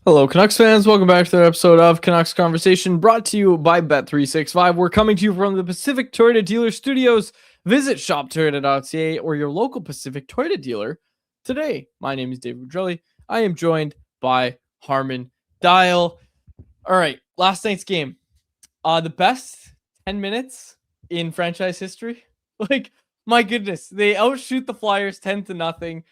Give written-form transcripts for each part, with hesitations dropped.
Hello, Canucks fans. Welcome back to another episode of Canucks Conversation, brought to you by Bet365. We're coming to you from the Pacific Toyota Dealer Studios. Visit shoptoyota.ca or your local Pacific Toyota dealer today. My name is David Pedrelli. I am joined by Harman Dial. All right, last night's game. The best 10 minutes in franchise history. My goodness, they outshoot the Flyers 10-0.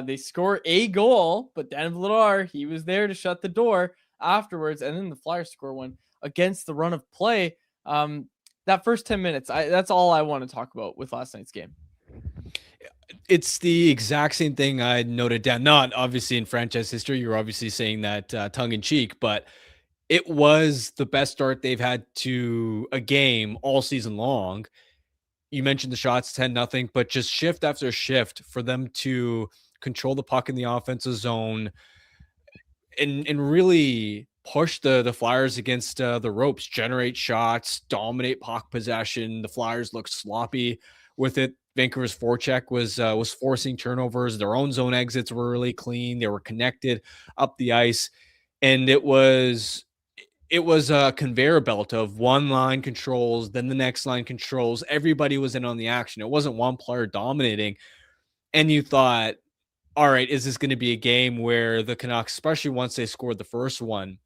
They score a goal, but Dan Vladar, he was there to shut the door afterwards, and then the Flyers score one against the run of play. That first 10 minutes, that's all I want to talk about with last night's game. It's the exact same thing I noted down. Not obviously in franchise history. You're obviously saying that tongue in cheek, but it was the best start they've had to a game all season long. You mentioned the shots 10-0, but just shift after shift for them to control the puck in the offensive zone and really push the Flyers against the ropes, generate shots, dominate puck possession. The Flyers looked sloppy with it. Vancouver's forecheck was forcing turnovers. Their own zone exits were really clean. They were connected up the ice, and it was a conveyor belt of one line controls, then the next line controls. Everybody was in on the action. It wasn't one player dominating. And you thought, all right, is this going to be a game where the Canucks, especially once they scored the first one,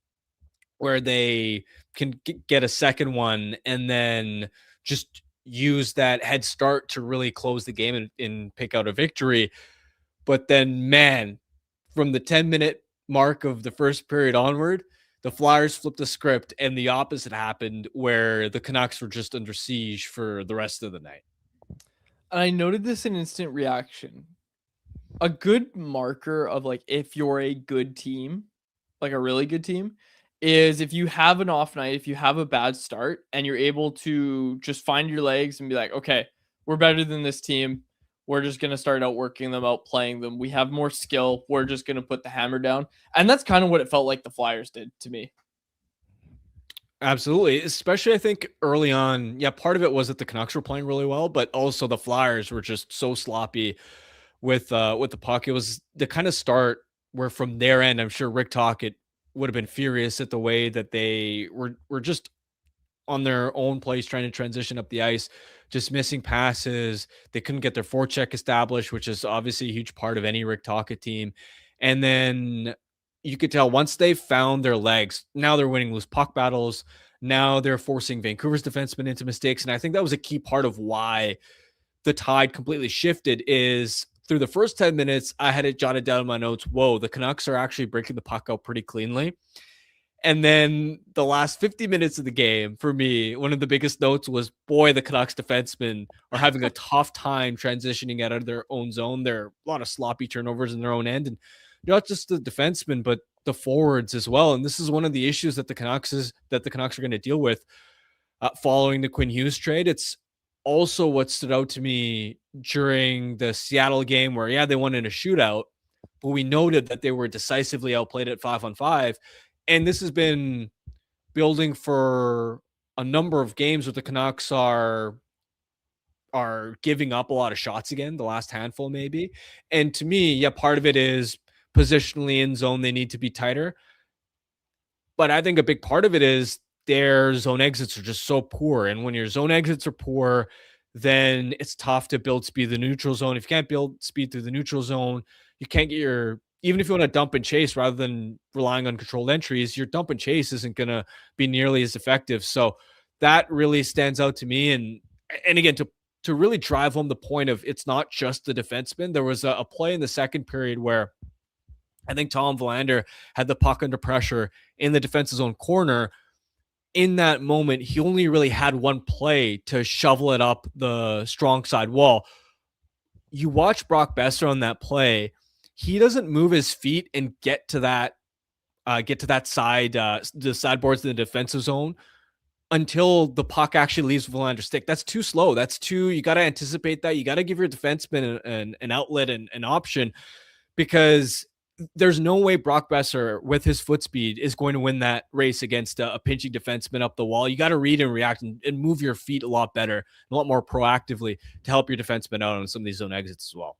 where they can get a second one and then just use that head start to really close the game and pick out a victory. But then, man, from the 10-minute mark of the first period onward, the Flyers flipped the script and the opposite happened, where the Canucks were just under siege for the rest of the night. And I noted this in instant reaction. A good marker of if you're a good team, like a really good team, is if you have an off night, if you have a bad start and you're able to just find your legs and be like, okay, we're better than this team. We're just going to start outworking them, outplaying them. We have more skill. We're just going to put the hammer down. And that's kind of what it felt like the Flyers did to me. Absolutely. Especially, I think early on, part of it was that the Canucks were playing really well, but also the Flyers were just so sloppy with the puck. It was the kind of start where from their end, I'm sure Rick Tocchet would have been furious at the way that they were just on their own place trying to transition up the ice, just missing passes. They couldn't get their forecheck established, which is obviously a huge part of any Rick Tocchet team. And then you could tell once they found their legs, now they're winning loose puck battles. Now they're forcing Vancouver's defensemen into mistakes. And I think that was a key part of why the tide completely shifted. Is through the first 10 minutes, I had it jotted down in my notes. Whoa, the Canucks are actually breaking the puck out pretty cleanly. And then the last 50 minutes of the game, for me, one of the biggest notes was, boy, the Canucks defensemen are having a tough time transitioning out of their own zone. There are a lot of sloppy turnovers in their own end. And not just the defensemen, but the forwards as well. And this is one of the issues that the Canucks are going to deal with following the Quinn Hughes trade. It's also what stood out to me during the Seattle game where, they won in a shootout, but we noted that they were decisively outplayed at 5-on-5. And this has been building for a number of games where the Canucks are giving up a lot of shots again, the last handful maybe. And to me, part of it is positionally in zone, they need to be tighter. But I think a big part of it is their zone exits are just so poor. And when your zone exits are poor, then it's tough to build speed in the neutral zone. If you can't build speed through the neutral zone, you can't get even if you want to dump and chase rather than relying on controlled entries, your dump and chase isn't going to be nearly as effective. So that really stands out to me. And again, to really drive home the point of it's not just the defenseman. There was a play in the second period where I think Tom Verlander had the puck under pressure in the defense's own corner. In that moment, he only really had one play to shovel it up the strong side wall. You watch Brock Besser on that play. He doesn't move his feet and get to that side, the sideboards in the defensive zone until the puck actually leaves Verlander's stick. That's too slow. You got to anticipate that. You got to give your defenseman an outlet and an option, because there's no way Brock Besser with his foot speed is going to win that race against a pinching defenseman up the wall. You got to read and react and move your feet a lot better, a lot more proactively to help your defenseman out on some of these zone exits as well.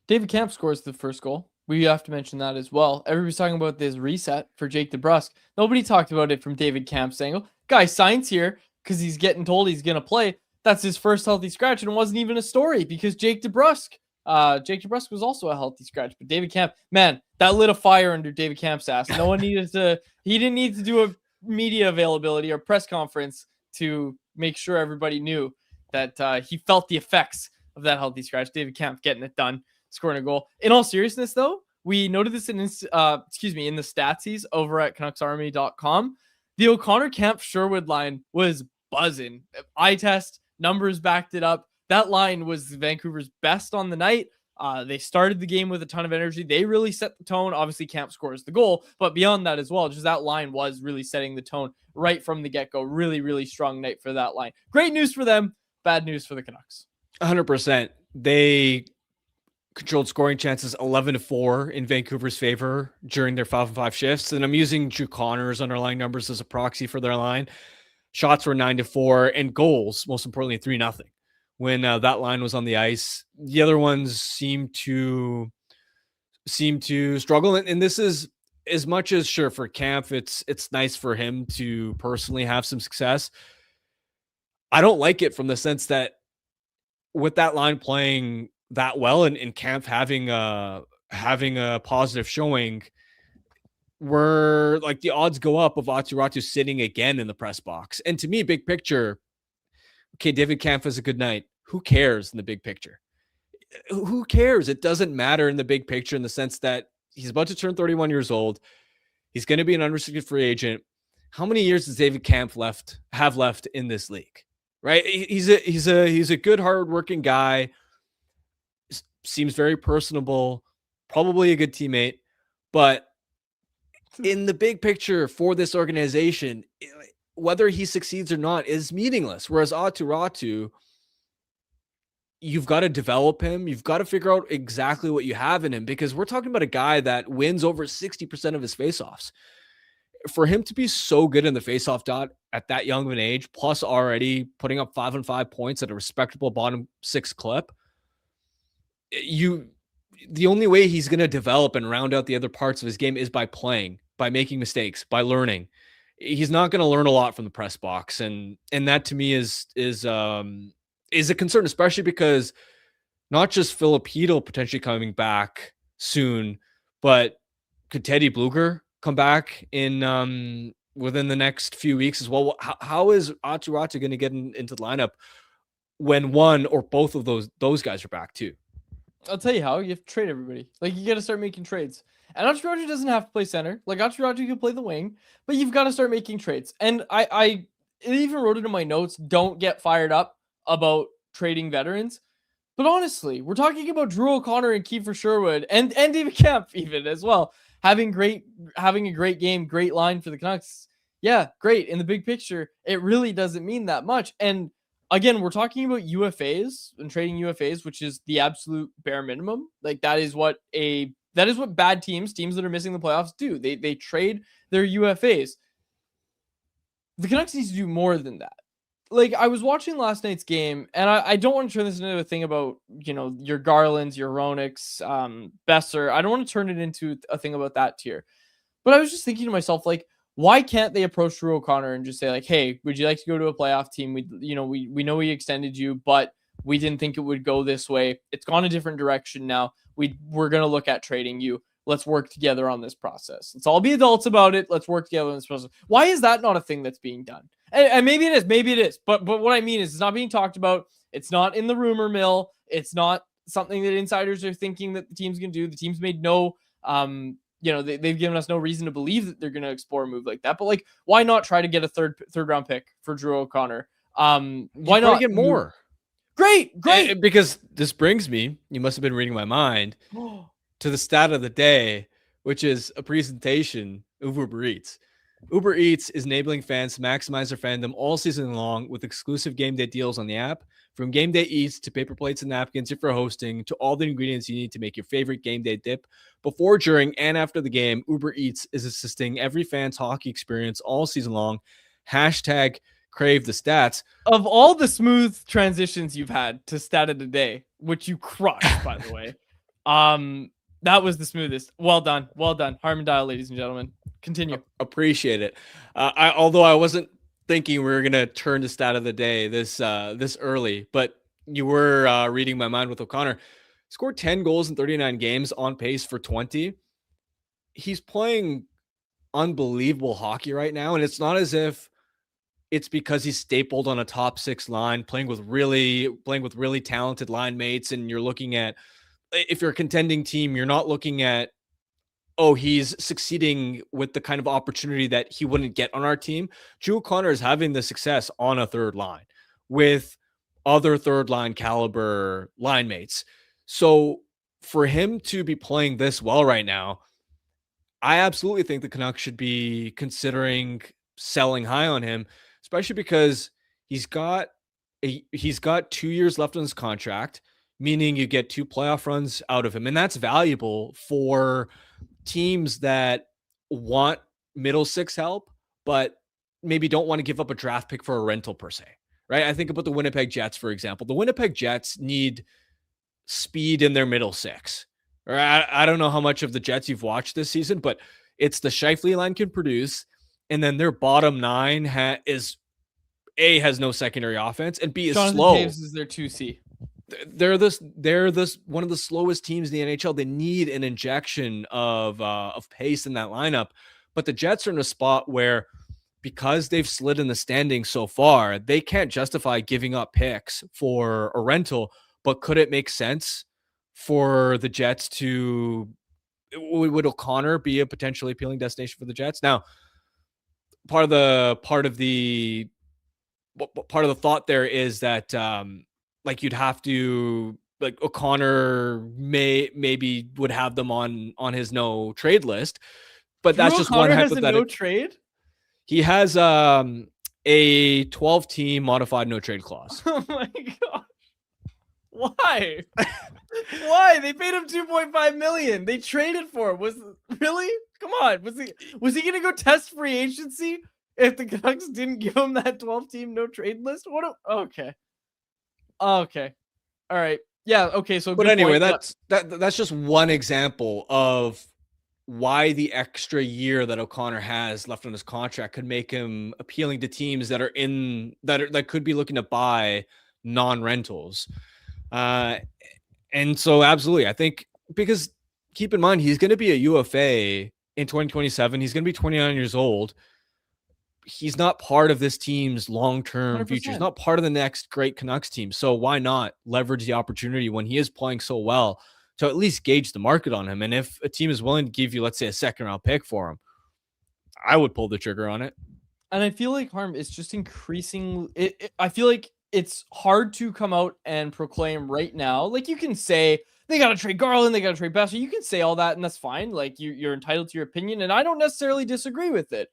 David Kampf scores the first goal. We have to mention that as well. Everybody's talking about this reset for Jake DeBrusk. Nobody talked about it from David Camp's angle. Guy signs here because he's getting told he's going to play. That's his first healthy scratch, and it wasn't even a story because Jake DeBrusk was also a healthy scratch. But David Camp, man, that lit a fire under David Camp's ass. No one needed to, he didn't need to do a media availability or press conference to make sure everybody knew that he felt the effects of that healthy scratch. David Camp getting it done, scoring a goal. In all seriousness, though, we noted this in the statsies over at CanucksArmy.com. The O'Connor Camp Sherwood line was buzzing. Eye test numbers backed it up. That line was Vancouver's best on the night. They started the game with a ton of energy. They really set the tone. Obviously, Camp scores the goal, but beyond that as well, just that line was really setting the tone right from the get-go. Really, really strong night for that line. Great news for them. Bad news for the Canucks. 100%. They controlled scoring chances 11-4 in Vancouver's favor during their 5-on-5 shifts. And I'm using Drew Connor's underlying numbers as a proxy for their line. Shots were 9-4 and goals, most importantly, 3-0. When that line was on the ice, the other ones seem to struggle. And this is, as much as sure for Camp, it's nice for him to personally have some success. I don't like it from the sense that with that line playing that well and Camp having a positive showing, where like the odds go up of Aatu Räty sitting again in the press box. And to me, big picture, okay, David Camp has a good night. Who cares in the big picture? Who cares? It doesn't matter in the big picture in the sense that he's about to turn 31 years old. He's going to be an unrestricted free agent. How many years does David Camp have left in this league? Right? He's a good, hardworking guy. Seems very personable. Probably a good teammate. But in the big picture for this organization, whether he succeeds or not is meaningless. Whereas Aatu Räty, you've got to develop him. You've got to figure out exactly what you have in him, because we're talking about a guy that wins over 60% of his faceoffs. For him to be so good in the faceoff dot at that young of an age, plus already putting up 5-on-5 points at a respectable bottom six clip, the only way he's going to develop and round out the other parts of his game is by playing, by making mistakes, by learning. He's not going to learn a lot from the press box. And that to me is a concern, especially because not just Filipino potentially coming back soon, but could Teddy Bluger come back in within the next few weeks as well? How is Aatu Räty going to get into the lineup when one or both of those guys are back too? I'll tell you how. You have to trade everybody. Like, you got to start making trades. And Aatu Räty doesn't have to play center. Like, Aatu Räty can play the wing, but you've got to start making trades. And I even wrote it in my notes, don't get fired up about trading veterans. But honestly, we're talking about Drew O'Connor and Kiefer Sherwood and David Kemp even as well. Having a great game, great line for the Canucks. Yeah, great. In the big picture, it really doesn't mean that much. And again, we're talking about UFAs and trading UFAs, which is the absolute bare minimum. Like, that is what bad teams that are missing the playoffs do. They trade their UFAs. The Canucks need to do more than that. Like, I was watching last night's game, and I don't want to turn this into a thing about, your Garlands, your Ronix, Besser. I don't want to turn it into a thing about that tier. But I was just thinking to myself, like, why can't they approach Drew O'Connor and just say, like, hey, would you like to go to a playoff team? We know we extended you, but we didn't think it would go this way. It's gone a different direction now. We're going to look at trading you. Let's work together on this process. Let's all be adults about it. Let's work together on this process. Why is that not a thing that's being done? And maybe it is. But what I mean is, it's not being talked about. It's not in the rumor mill. It's not something that insiders are thinking that the team's going to do. The team's made no, they've given us no reason to believe that they're going to explore a move like that. But, like, why not try to get a third round pick for Drew O'Connor? Why not get more? Great. Because this brings me, you must have been reading my mind, to the stat of the day, which is a presentation of Uber Eats. Uber Eats is enabling fans to maximize their fandom all season long with exclusive game day deals on the app. From game day eats to paper plates and napkins if you're hosting, to all the ingredients you need to make your favorite game day dip. Before, during, and after the game, Uber Eats is assisting every fan's hockey experience all season long. Hashtag crave the stats. Of all the smooth transitions you've had to stat of the day, which you crushed, by the way, That was the smoothest. Well done. Well done. Harman dial, ladies and gentlemen. Continue. Appreciate it. Although I wasn't thinking we were going to turn to stat of the day this early, but you were reading my mind with O'Connor. Scored 10 goals in 39 games, on pace for 20. He's playing unbelievable hockey right now, and it's not as if it's because he's stapled on a top 6 line, playing with really talented line mates, and you're looking at, if you're a contending team, you're not looking at, oh, he's succeeding with the kind of opportunity that he wouldn't get on our team. Drew O'Connor is having the success on a third line with other third line caliber line mates. So for him to be playing this well right now, I absolutely think the Canucks should be considering selling high on him, especially because he's got 2 years left on his contract, meaning you get 2 playoff runs out of him, and that's valuable for teams that want middle six help, but maybe don't want to give up a draft pick for a rental per se, right? I think about the Winnipeg Jets, for example. The Winnipeg Jets need speed in their middle six. Or I don't know how much of the Jets you've watched this season, but it's the Scheifele line can produce, and then their bottom 9 has no secondary offense, and B is Jonathan slow. Taves is their 2C. They're this one of the slowest teams in the NHL. They need an injection of pace in that lineup. But the Jets are in a spot where, because they've slid in the standings so far, they can't justify giving up picks for a rental. But could it make sense for the Jets to, would O'Connor be a potentially appealing destination for the Jets? Now, part of the thought there is that like you'd have to, like, O'Connor maybe would have them on his no trade list, but Drew that's just O'Connor one has hypothetical. a no trade? He has a 12-team modified no trade clause. Oh my god. Why? Why? They paid him $2.5 million. They traded for him. Really? Come on. Was he gonna go test free agency if the Canucks didn't give him that 12-team no trade list? Okay. All right. Yeah, okay. So But anyway, that's just one example of why the extra year that O'Connor has left on his contract could make him appealing to teams that could be looking to buy non-rentals. And so absolutely, I think, because keep in mind, he's going to be a UFA in 2027. He's going to be 29 years old. He's not part of this team's long-term future. He's not part of the next great Canucks team. So why not leverage the opportunity when he is playing so well to at least gauge the market on him? And if a team is willing to give you, let's say, a second-round pick for him, I would pull the trigger on it. And I feel like Harm is just increasing. I feel like it's hard to come out and proclaim right now. Like, you can say they got to trade Garland, they got to trade Besser. You can say all that, and that's fine. Like, you're entitled to your opinion, and I don't necessarily disagree with it.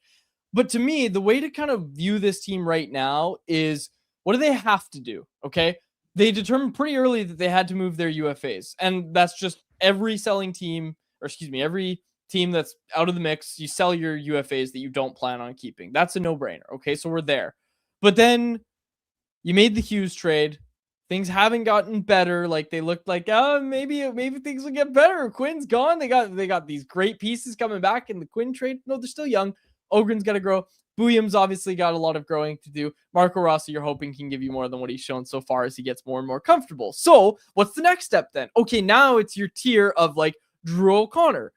But to me, the way to kind of view this team right now is, what do they have to do? Okay. They determined pretty early that they had to move their UFAs. And that's just every every team that's out of the mix. You sell your UFAs that you don't plan on keeping. That's a no-brainer. Okay. So we're there. But then you made the Hughes trade. Things haven't gotten better. Like, they looked like, maybe things will get better. Quinn's gone. They got these great pieces coming back in the Quinn trade. No, they're still young. Ogren's got to grow. Bouillam's obviously got a lot of growing to do. Marco Rossi, you're hoping, can give you more than what he's shown so far as he gets more and more comfortable. So what's the next step then? Okay, now it's your tier of, like, Drew O'Connor.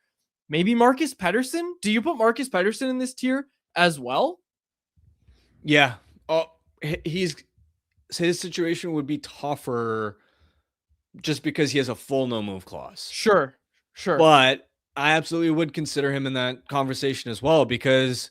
Maybe Marcus Pettersson? Do you put Marcus Pettersson in this tier as well? Yeah. His situation would be tougher just because he has a full no-move clause. Sure. But I absolutely would consider him in that conversation as well, because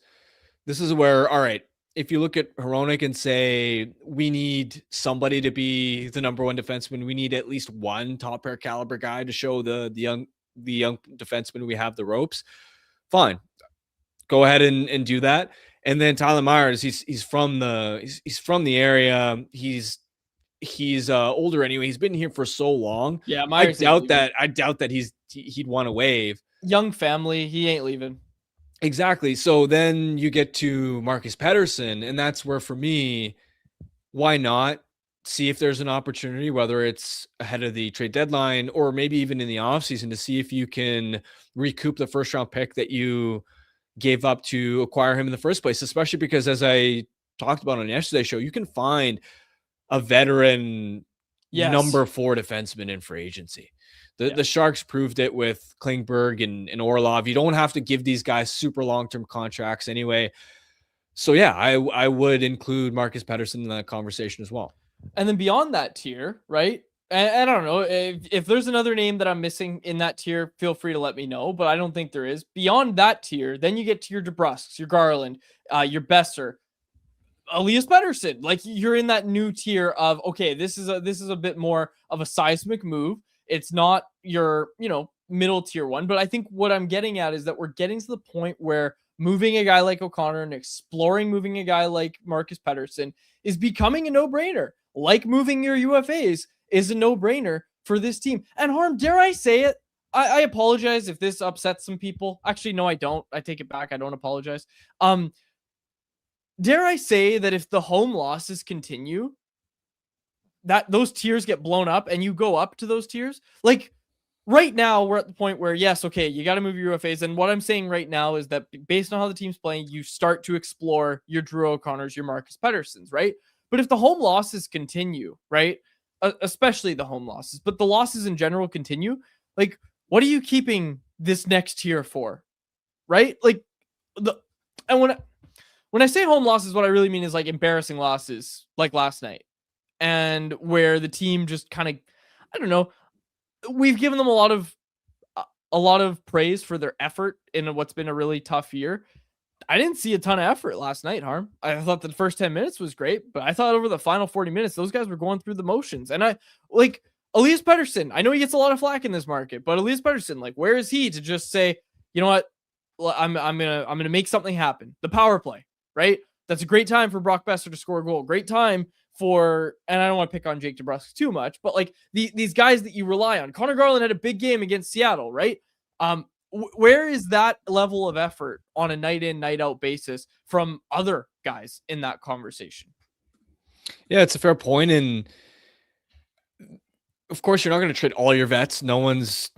this is where, all right, if you look at Hronek and say, we need somebody to be the number one defenseman, we need at least one top pair caliber guy to show the young defenseman we have the ropes. Fine. Go ahead and do that. And then Tyler Myers, he's from the area. He's older anyway. He's been here for so long. Yeah, Myers, I doubt that he'd want to waive. Young family, he ain't leaving. Exactly. So then you get to Marcus Pettersson, and that's where, for me, why not? see if there's an opportunity, whether it's ahead of the trade deadline or maybe even in the offseason, to see if you can recoup the first round pick that you gave up to acquire him in the first place, especially because, as I talked about on yesterday's show, you can find a veteran Yes. number 4 defenseman in free agency. Yeah. The Sharks proved it with Klingberg and Orlov. You don't have to give these guys super long-term contracts anyway. So yeah, I would include Marcus Pettersson in that conversation as well. And then beyond that tier, right? And I don't know if there's another name that I'm missing in that tier, feel free to let me know, but I don't think there is. Beyond that tier, then you get to your DeBrusks, your Garland, your Besser, Elias Pettersson. Like, you're in that new tier of, okay, this is a bit more of a seismic move. It's not your, middle tier one, but I think what I'm getting at is that we're getting to the point where moving a guy like O'Connor and exploring moving a guy like Marcus Pettersson is becoming a no-brainer. Like moving your UFAs is a no-brainer for this team. And Harm, dare I say it? I apologize if this upsets some people. Actually, no, I don't. I take it back. I don't apologize. Dare I say that if the home losses continue, that those tiers get blown up and you go up to those tiers? Like, right now, we're at the point where, yes, okay, you got to move your UFAs. And what I'm saying right now is that based on how the team's playing, you start to explore your Drew O'Connors, your Marcus Petterssons, right? But if the home losses continue, right, especially the home losses, but the losses in general continue, like, what are you keeping this next tier for, right? Like, and when I say home losses, what I really mean is like embarrassing losses, like last night, and where the team just kind of, I don't know, we've given them a lot of praise for their effort in what's been a really tough year. I didn't see a ton of effort last night, Harm. I thought the first 10 minutes was great, but I thought over the final 40 minutes, those guys were going through the motions. And I like Elias Pettersson. I know he gets a lot of flack in this market, but Elias Pettersson, like, where is he to just say, you know what? I'm gonna make something happen. The power play, right? That's a great time for Brock Besser to score a goal. Great time for, and I don't want to pick on Jake DeBrusk too much, but like these guys that you rely on. Connor Garland had a big game against Seattle, right? Where is that level of effort on a night in, night out basis from other guys in that conversation? Yeah, it's a fair point. And of course, you're not going to trade all your vets. No one's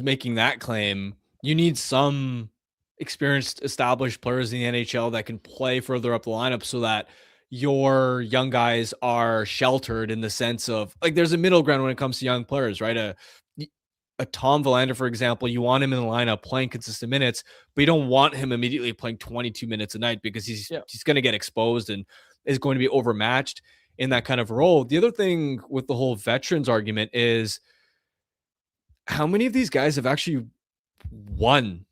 making that claim. You need some experienced, established players in the NHL that can play further up the lineup so that your young guys are sheltered, in the sense of, like, there's a middle ground when it comes to young players, right? A Tom Verlander, for example, you want him in the lineup playing consistent minutes, but you don't want him immediately playing 22 minutes a night, because he's going to get exposed and is going to be overmatched in that kind of role. The other thing with the whole veterans argument is, how many of these guys have actually won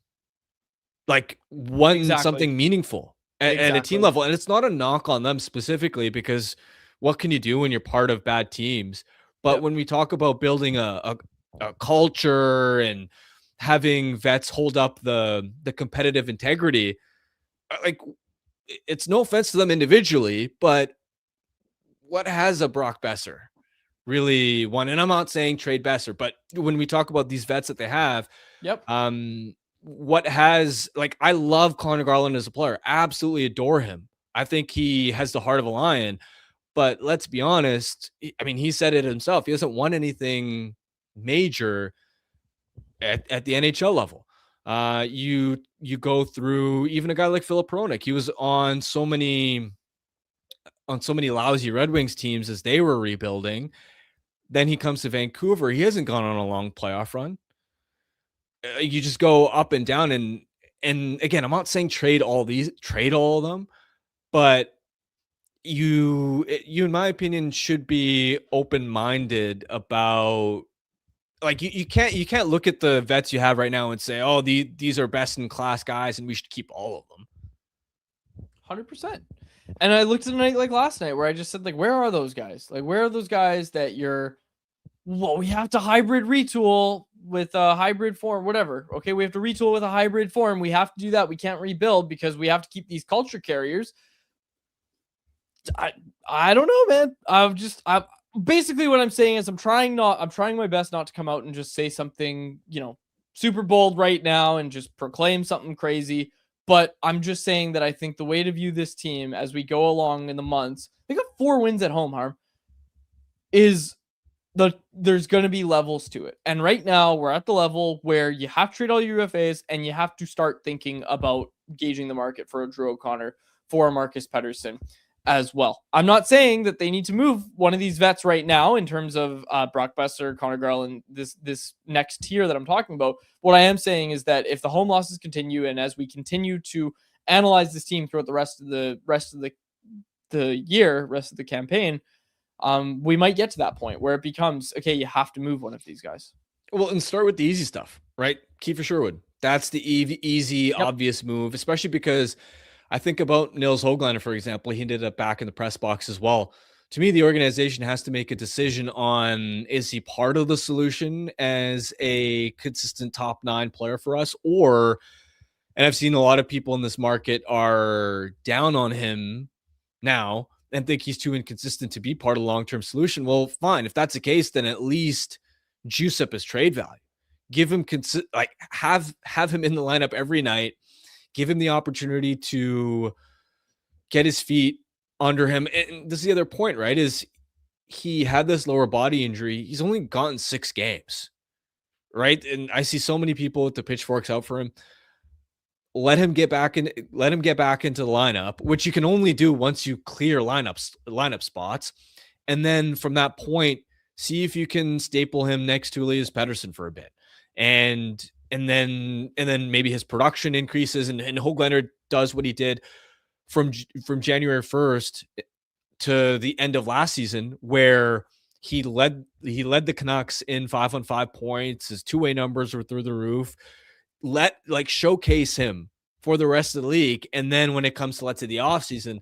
something meaningful at a team level? And it's not a knock on them specifically, because what can you do when you're part of bad teams? But when we talk about building a culture and having vets hold up the competitive integrity, like, it's no offense to them individually, but what has a Brock Besser really won? And I'm not saying trade Besser, but when we talk about these vets that they have, what has, like, I love Connor Garland as a player. Absolutely adore him. I think he has the heart of a lion, but let's be honest. I mean, he said it himself. He hasn't won anything major at the NHL level. You go through even a guy like Filip Hronek. He was on so many lousy Red Wings teams as they were rebuilding. Then he comes to Vancouver. He hasn't gone on a long playoff run. You just go up and down, and again, I'm not saying trade all of them, but you in my opinion should be open-minded about, like, you can't look at the vets you have right now and say, oh, these are best in class guys and we should keep all of them. 100%. And I looked at a night like last night where I just said, like, where are those guys? Like, where are those guys that we have to hybrid retool with a hybrid form, whatever. Okay, we have to retool with a hybrid form. We have to do that. We can't rebuild because we have to keep these culture carriers. I don't know, man. I'm basically what I'm saying is I'm trying my best not to come out and just say something, super bold right now and just proclaim something crazy. But I'm just saying that I think the way to view this team as we go along in the months, they got 4 wins at home, Harm. is there's going to be levels to it. And right now we're at the level where you have to trade all your UFAs and you have to start thinking about gauging the market for a Drew O'Connor, for a Marcus Pettersson as well. I'm not saying that they need to move one of these vets right now in terms of Brock Besser, Connor Garland, this next tier that I'm talking about. What I am saying is that if the home losses continue and as we continue to analyze this team throughout the rest of the year, rest of the campaign, we might get to that point where it becomes, okay, you have to move one of these guys. Well, and start with the easy stuff, right? Kiefer Sherwood. That's the easy, obvious move, especially because I think about Nils Höglander, for example. He ended up back in the press box as well. To me, the organization has to make a decision on, is he part of the solution as a consistent top 9 player for us? Or, and I've seen a lot of people in this market are down on him now and think he's too inconsistent to be part of the long-term solution. Well, fine. If that's the case, then at least juice up his trade value. Give him have him in the lineup every night. Give him the opportunity to get his feet under him. And this is the other point, right? Is he had this lower body injury. He's only gotten 6 games, right? And I see so many people with the pitchforks out for him. Let him get back into the lineup, which you can only do once you clear lineup spots. And then from that point, see if you can staple him next to Elias Pettersson for a bit. And then maybe his production increases and Höglander does what he did from January 1st to the end of last season, where he led the Canucks in 5-on-5 points. His two-way numbers were through the roof. Showcase him for the rest of the league. And then when it comes to, let's say, the offseason,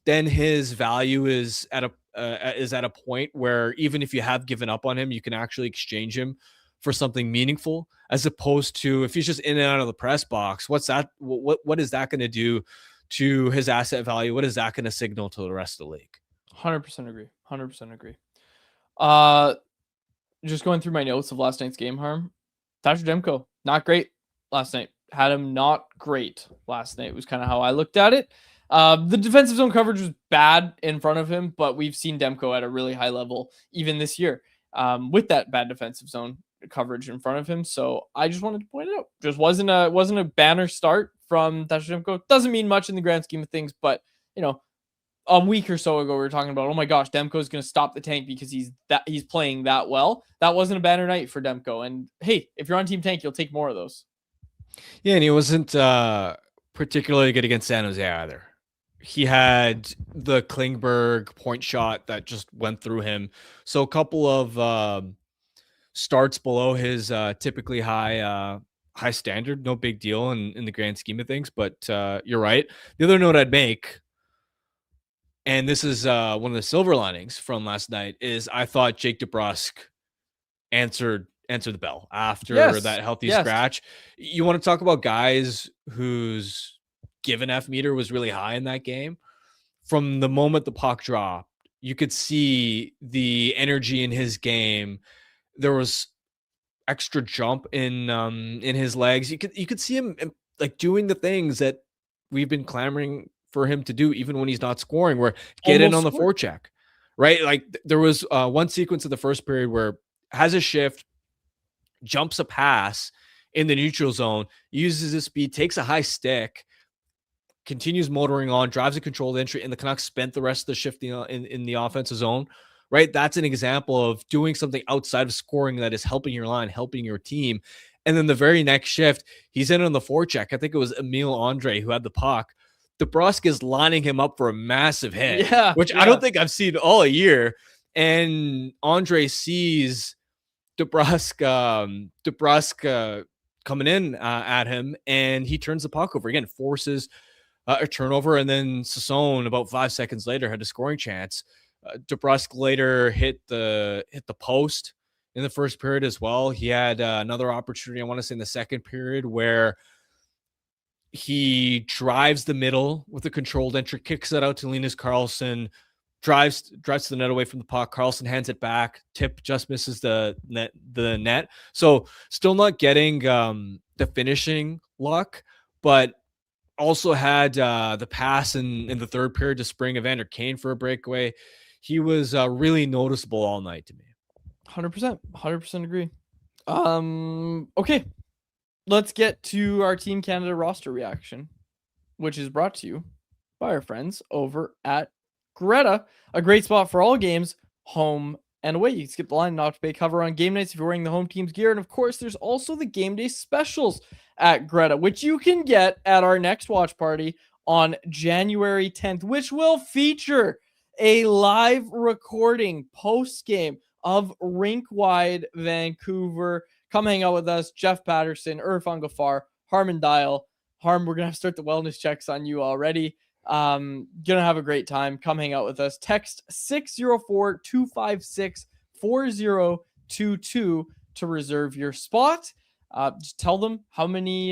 then his value is at a point where even if you have given up on him, you can actually exchange him for something meaningful, as opposed to if he's just in and out of the press box. What's that? What is that going to do to his asset value? What is that going to signal to the rest of the league? 100% agree. 100% agree. Just going through my notes of last night's game, Harm. Thatcher Demko, not great last night. Had him not great last night was kind of how I looked at it. The defensive zone coverage was bad in front of him, but we've seen Demko at a really high level even this year with that bad defensive zone coverage in front of him. So I just wanted to point it out. Just wasn't a banner start from Thatcher Demko. Doesn't mean much in the grand scheme of things, but a week or so ago we were talking about, oh my gosh, Demko's going to stop the tank because he's playing that well. That wasn't a banner night for Demko. And hey, if you're on Team Tank, you'll take more of those. Yeah, and he wasn't particularly good against San Jose either. He had the Klingberg point shot that just went through him. So a couple of starts below his typically high standard. No big deal in the grand scheme of things, but you're right. The other note I'd make, and this is one of the silver linings from last night, is I thought Jake DeBrusk answered the bell after that healthy scratch. You want to talk about guys whose given F meter was really high in that game? From the moment the puck dropped, you could see the energy in his game. There was extra jump in his legs. You could see him like doing the things that we've been clamoring for him to do, even when he's not scoring, where get in on the forecheck, right? Like there was one sequence of the first period where has a shift, jumps a pass in the neutral zone, uses his speed, takes a high stick, continues motoring on, drives a controlled entry, and the Canucks spent the rest of the shift in the offensive zone, right? That's an example of doing something outside of scoring that is helping your line, helping your team. And then the very next shift, he's in on the forecheck. I think it was Emil Andre who had the puck. DeBrusk is lining him up for a massive hit, which I don't think I've seen all year. And Andre sees DeBrusk coming in at him, and he turns the puck over again, forces a turnover, and then Sassone about 5 seconds later had a scoring chance. DeBrusk later hit the post in the first period as well. He had another opportunity, I want to say in the second period, where he drives the middle with a controlled entry, kicks it out to Linus Karlsson, drives to the net away from the puck. Karlsson hands it back. Tip just misses the net. So still not getting the finishing luck, but also had the pass in the third period to Spring Evander Kane for a breakaway. he was really noticeable all night to me. 100% agree. Okay, let's get to our Team Canada roster reaction, which is brought to you by our friends over at Greta, a great spot for all games, home and away. You can skip the line, not to pay cover on game nights if you're wearing the home team's gear. And of course, there's also the game day specials at Greta, which you can get at our next watch party on January 10th, which will feature a live recording post-game of rink-wide Vancouver. Come hang out with us, Jeff Patterson, Irfan Ghaffar, Harman Dial. Harm, we're going to have to start the wellness checks on you already. Gonna have a great time. Come hang out with us. Text 604-256-4022 to reserve your spot. Just tell them how many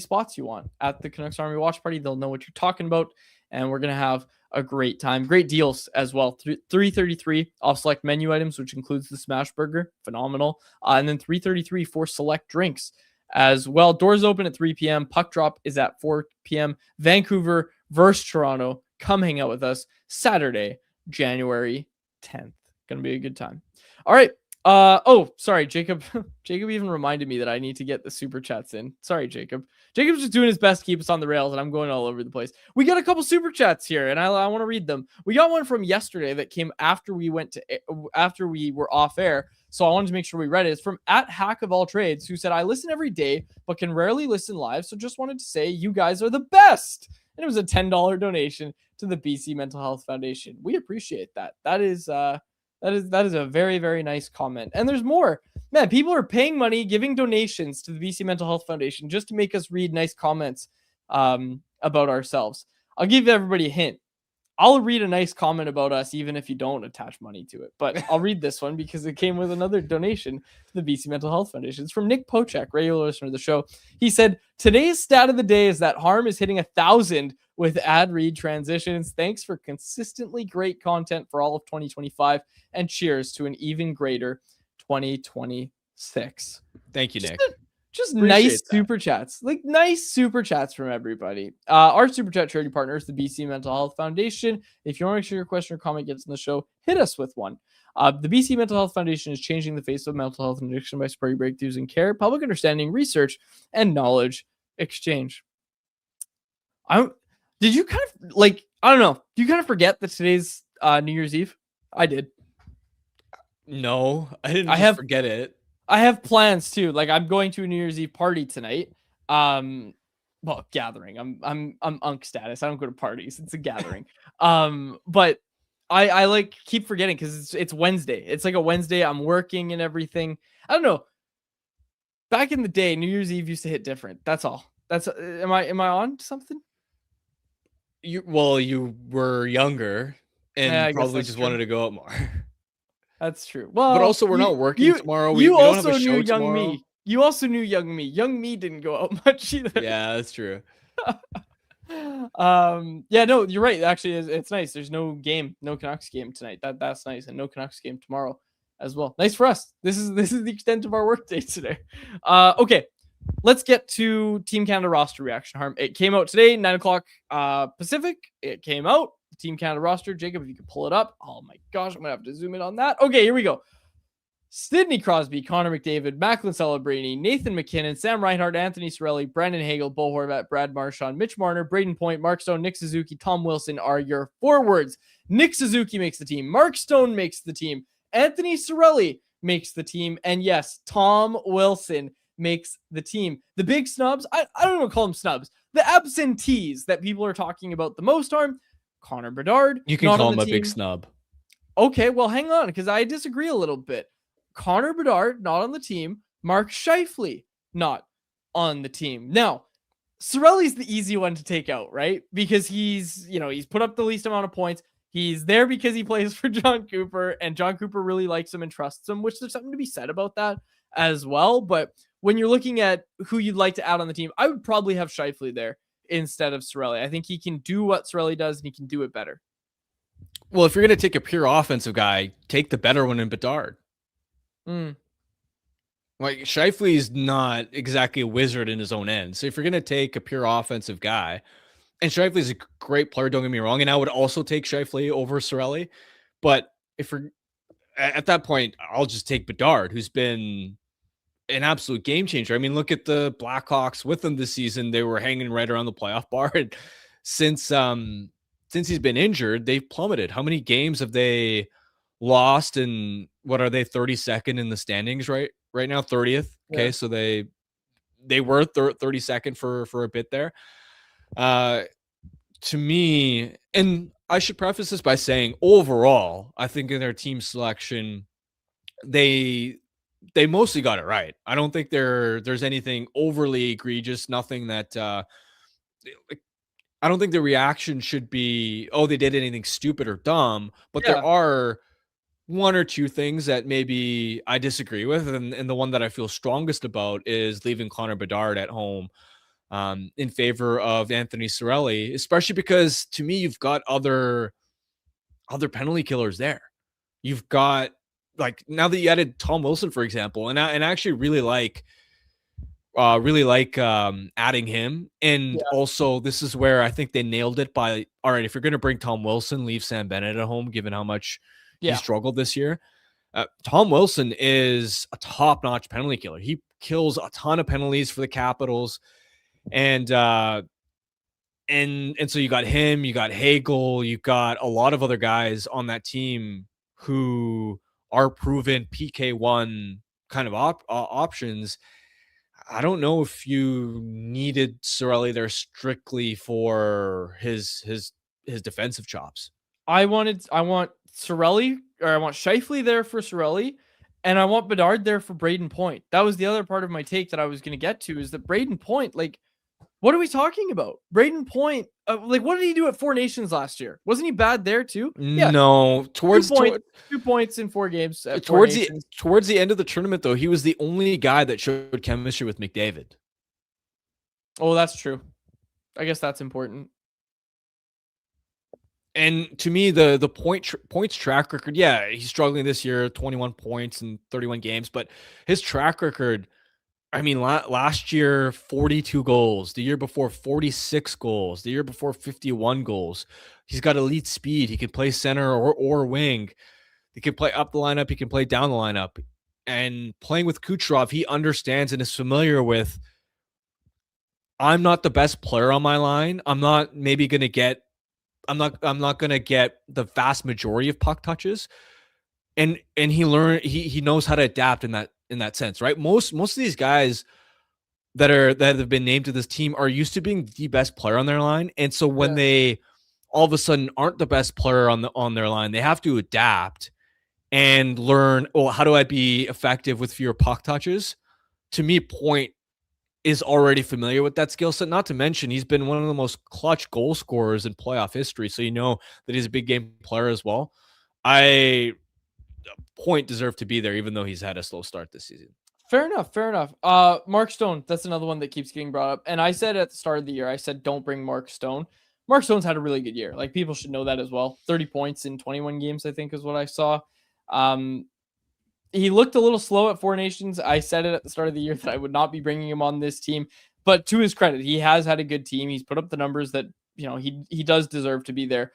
spots you want at the Canucks Army watch party. They'll know what you're talking about, and we're gonna have a great time. Great deals as well. $333 off select menu items, which includes the smash burger, phenomenal, and then $333 for select drinks as well. Doors open at 3 p.m. Puck drop is at 4 p.m. Vancouver versus Toronto. Come hang out with us Saturday, January 10th. Gonna be a good time. All right. Oh, sorry, Jacob. Jacob even reminded me that I need to get the super chats in. Sorry, Jacob. Jacob's just doing his best to keep us on the rails, and I'm going all over the place. We got a couple super chats here, and I want to read them. We got one from yesterday that came after we were off air, so I wanted to make sure we read it. It's from @HackOfAllTrades, who said, "I listen every day, but can rarely listen live, so just wanted to say you guys are the best." And it was a $10 donation to the BC Mental Health Foundation. We appreciate that. That is a very, very nice comment. And there's more. Man, people are paying money, giving donations to the BC Mental Health Foundation just to make us read nice comments about ourselves. I'll give everybody a hint. I'll read a nice comment about us even if you don't attach money to it. But I'll read this one because it came with another donation to the BC Mental Health Foundation. It's from Nick Pochak, regular listener of the show. He said, "Today's stat of the day is that Harm is hitting 1,000 with ad read transitions. Thanks for consistently great content for all of 2025, and cheers to an even greater 2026. Thank you, Nick. Just Appreciate nice that. super chats, like nice super chats from everybody. Our super chat charity partner is the BC Mental Health Foundation. If you want to make sure your question or comment gets in the show, hit us with one. The BC Mental Health Foundation is changing the face of mental health and addiction by spreading breakthroughs in care, public understanding, research, and knowledge exchange. Did you kind of I don't know. Do you kind of forget that today's New Year's Eve? I did. No, I didn't forget it. I have plans too. Like I'm going to a New Year's Eve party tonight. Well, gathering. I'm unk status. I don't go to parties. It's a gathering. But I like keep forgetting because it's Wednesday. It's like a Wednesday. I'm working and everything. I don't know. Back in the day, New Year's Eve used to hit different. That's all. Am I on to something? You were younger and probably just wanted to go out more. That's true. Well, but also we're not working tomorrow. We don't also have a show knew young tomorrow. me. You also knew young me. Young me didn't go out much either. Yeah, that's true. Yeah, no, you're right. Actually, it's nice. There's no game, no Canucks game tonight. That's nice, and no Canucks game tomorrow as well. Nice for us. This is the extent of our work day today. Okay, let's get to Team Canada roster reaction. Harm. It came out today, 9:00 Pacific. It came out. Team Canada roster. Jacob, if you could pull it up. Oh my gosh, I'm gonna have to zoom in on that. Okay, here we go. Sidney Crosby, Connor McDavid, Macklin Celebrini, Nathan McKinnon, Sam Reinhart, Anthony Cirelli, Brandon Hagel, Bo Horvat, Brad Marchand, Mitch Marner, Braden Point, Mark Stone, Nick Suzuki, Tom Wilson are your forwards. Nick Suzuki makes the team. Mark Stone makes the team. Anthony Cirelli makes the team. And yes, Tom Wilson makes the team. The big snubs, I don't even call them snubs. The absentees that people are talking about the most are Connor Bedard. You can call him a big snub. Okay, well, hang on, because I disagree a little bit. Connor Bedard, not on the team. Mark Scheifele, not on the team. Now, Cirelli's the easy one to take out, right? Because he's put up the least amount of points. He's there because he plays for John Cooper, and John Cooper really likes him and trusts him, which there's something to be said about that as well. But when you're looking at who you'd like to add on the team, I would probably have Scheifele there instead of Cirelli. I think he can do what Cirelli does, and he can do it better. Well, if you're going to take a pure offensive guy, take the better one in Bedard. Like Scheifele's not exactly a wizard in his own end. So if you're going to take a pure offensive guy, and Scheifele's a great player, don't get me wrong, and I would also take Scheifele over Cirelli, But if we're at that point, I'll just take Bedard, who's been an absolute game changer. I mean, look at the Blackhawks with him this season. They were hanging right around the playoff bar. And since he's been injured, they've plummeted. How many games have they lost? And what are they, 32nd in the standings right now? 30th. Okay, so they were 32nd for a bit there. To me, and I should preface this by saying overall, I think in their team selection, they mostly got it right. I don't think there's anything overly egregious, nothing that I don't think the reaction should be, oh, they did anything stupid or dumb, but there are one or two things that maybe I disagree with. And the one that I feel strongest about is leaving Connor Bedard at home in favor of Anthony Cirelli, especially because to me, you've got other penalty killers there. You've got, like, now that you added Tom Wilson, for example, and I actually really like adding him. And also, this is where I think they nailed it by, all right, if you're going to bring Tom Wilson, leave Sam Bennett at home, given how much he struggled this year. Tom Wilson is a top-notch penalty killer. He kills a ton of penalties for the Capitals. And so you got him, you got Hagel, you got a lot of other guys on that team who are proven PK1 kind of options. I don't know if you needed Cirelli there strictly for his defensive chops. I want Cirelli, or I want Scheifele there for Cirelli, and I want Bedard there for Braden Point. That was the other part of my take that I was going to get to, is that Braden Point, like, what are we talking about? Braden Point, like, what did he do at Four Nations last year? Wasn't he bad there too? Yeah, no, 2 points in 4 games. Towards the end of the tournament, though, he was the only guy that showed chemistry with McDavid. Oh, that's true. I guess that's important. And to me, the points track record, yeah, he's struggling this year, 21 points in 31 games, but his track record, I mean, last year, 42 goals. The year before, 46 goals. The year before, 51 goals. He's got elite speed. He can play center or wing. He can play up the lineup. He can play down the lineup. And playing with Kucherov, he understands and is familiar with, I'm not the best player on my line. I'm not going to get the vast majority of puck touches. And he knows how to adapt in that sense, right? Most of these guys that have been named to this team are used to being the best player on their line. And so when they all of a sudden aren't the best player on their line, they have to adapt and learn, well, how do I be effective with fewer puck touches? To me, Point is already familiar with that skill set. Not to mention, he's been one of the most clutch goal scorers in playoff history. So you know that he's a big game player as well. Point deserved to be there, even though he's had a slow start this season. Fair enough. Mark Stone, that's another one that keeps getting brought up. And I said at the start of the year, I said, don't bring Mark Stone. Mark Stone's had a really good year. Like, people should know that as well. 30 points in 21 games, I think, is what I saw. He looked a little slow at Four Nations. I said it at the start of the year that I would not be bringing him on this team. But to his credit, he has had a good team. He's put up the numbers that, you know, he does deserve to be there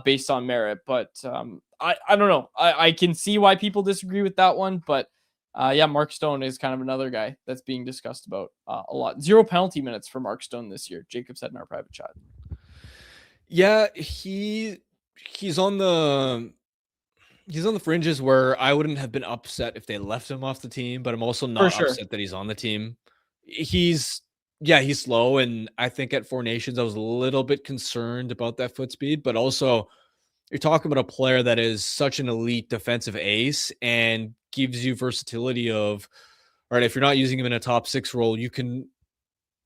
based on merit. But I don't know. I can see why people disagree with that one. But Mark Stone is kind of another guy that's being discussed about a lot. 0 penalty minutes for Mark Stone this year. Jacob said in our private chat. Yeah, he's on the fringes where I wouldn't have been upset if they left him off the team, but I'm also not upset that he's on the team. He's slow, and I think at Four Nations I was a little bit concerned about that foot speed, but also you're talking about a player that is such an elite defensive ace and gives you versatility of, all right, if you're not using him in a top 6 role, you can,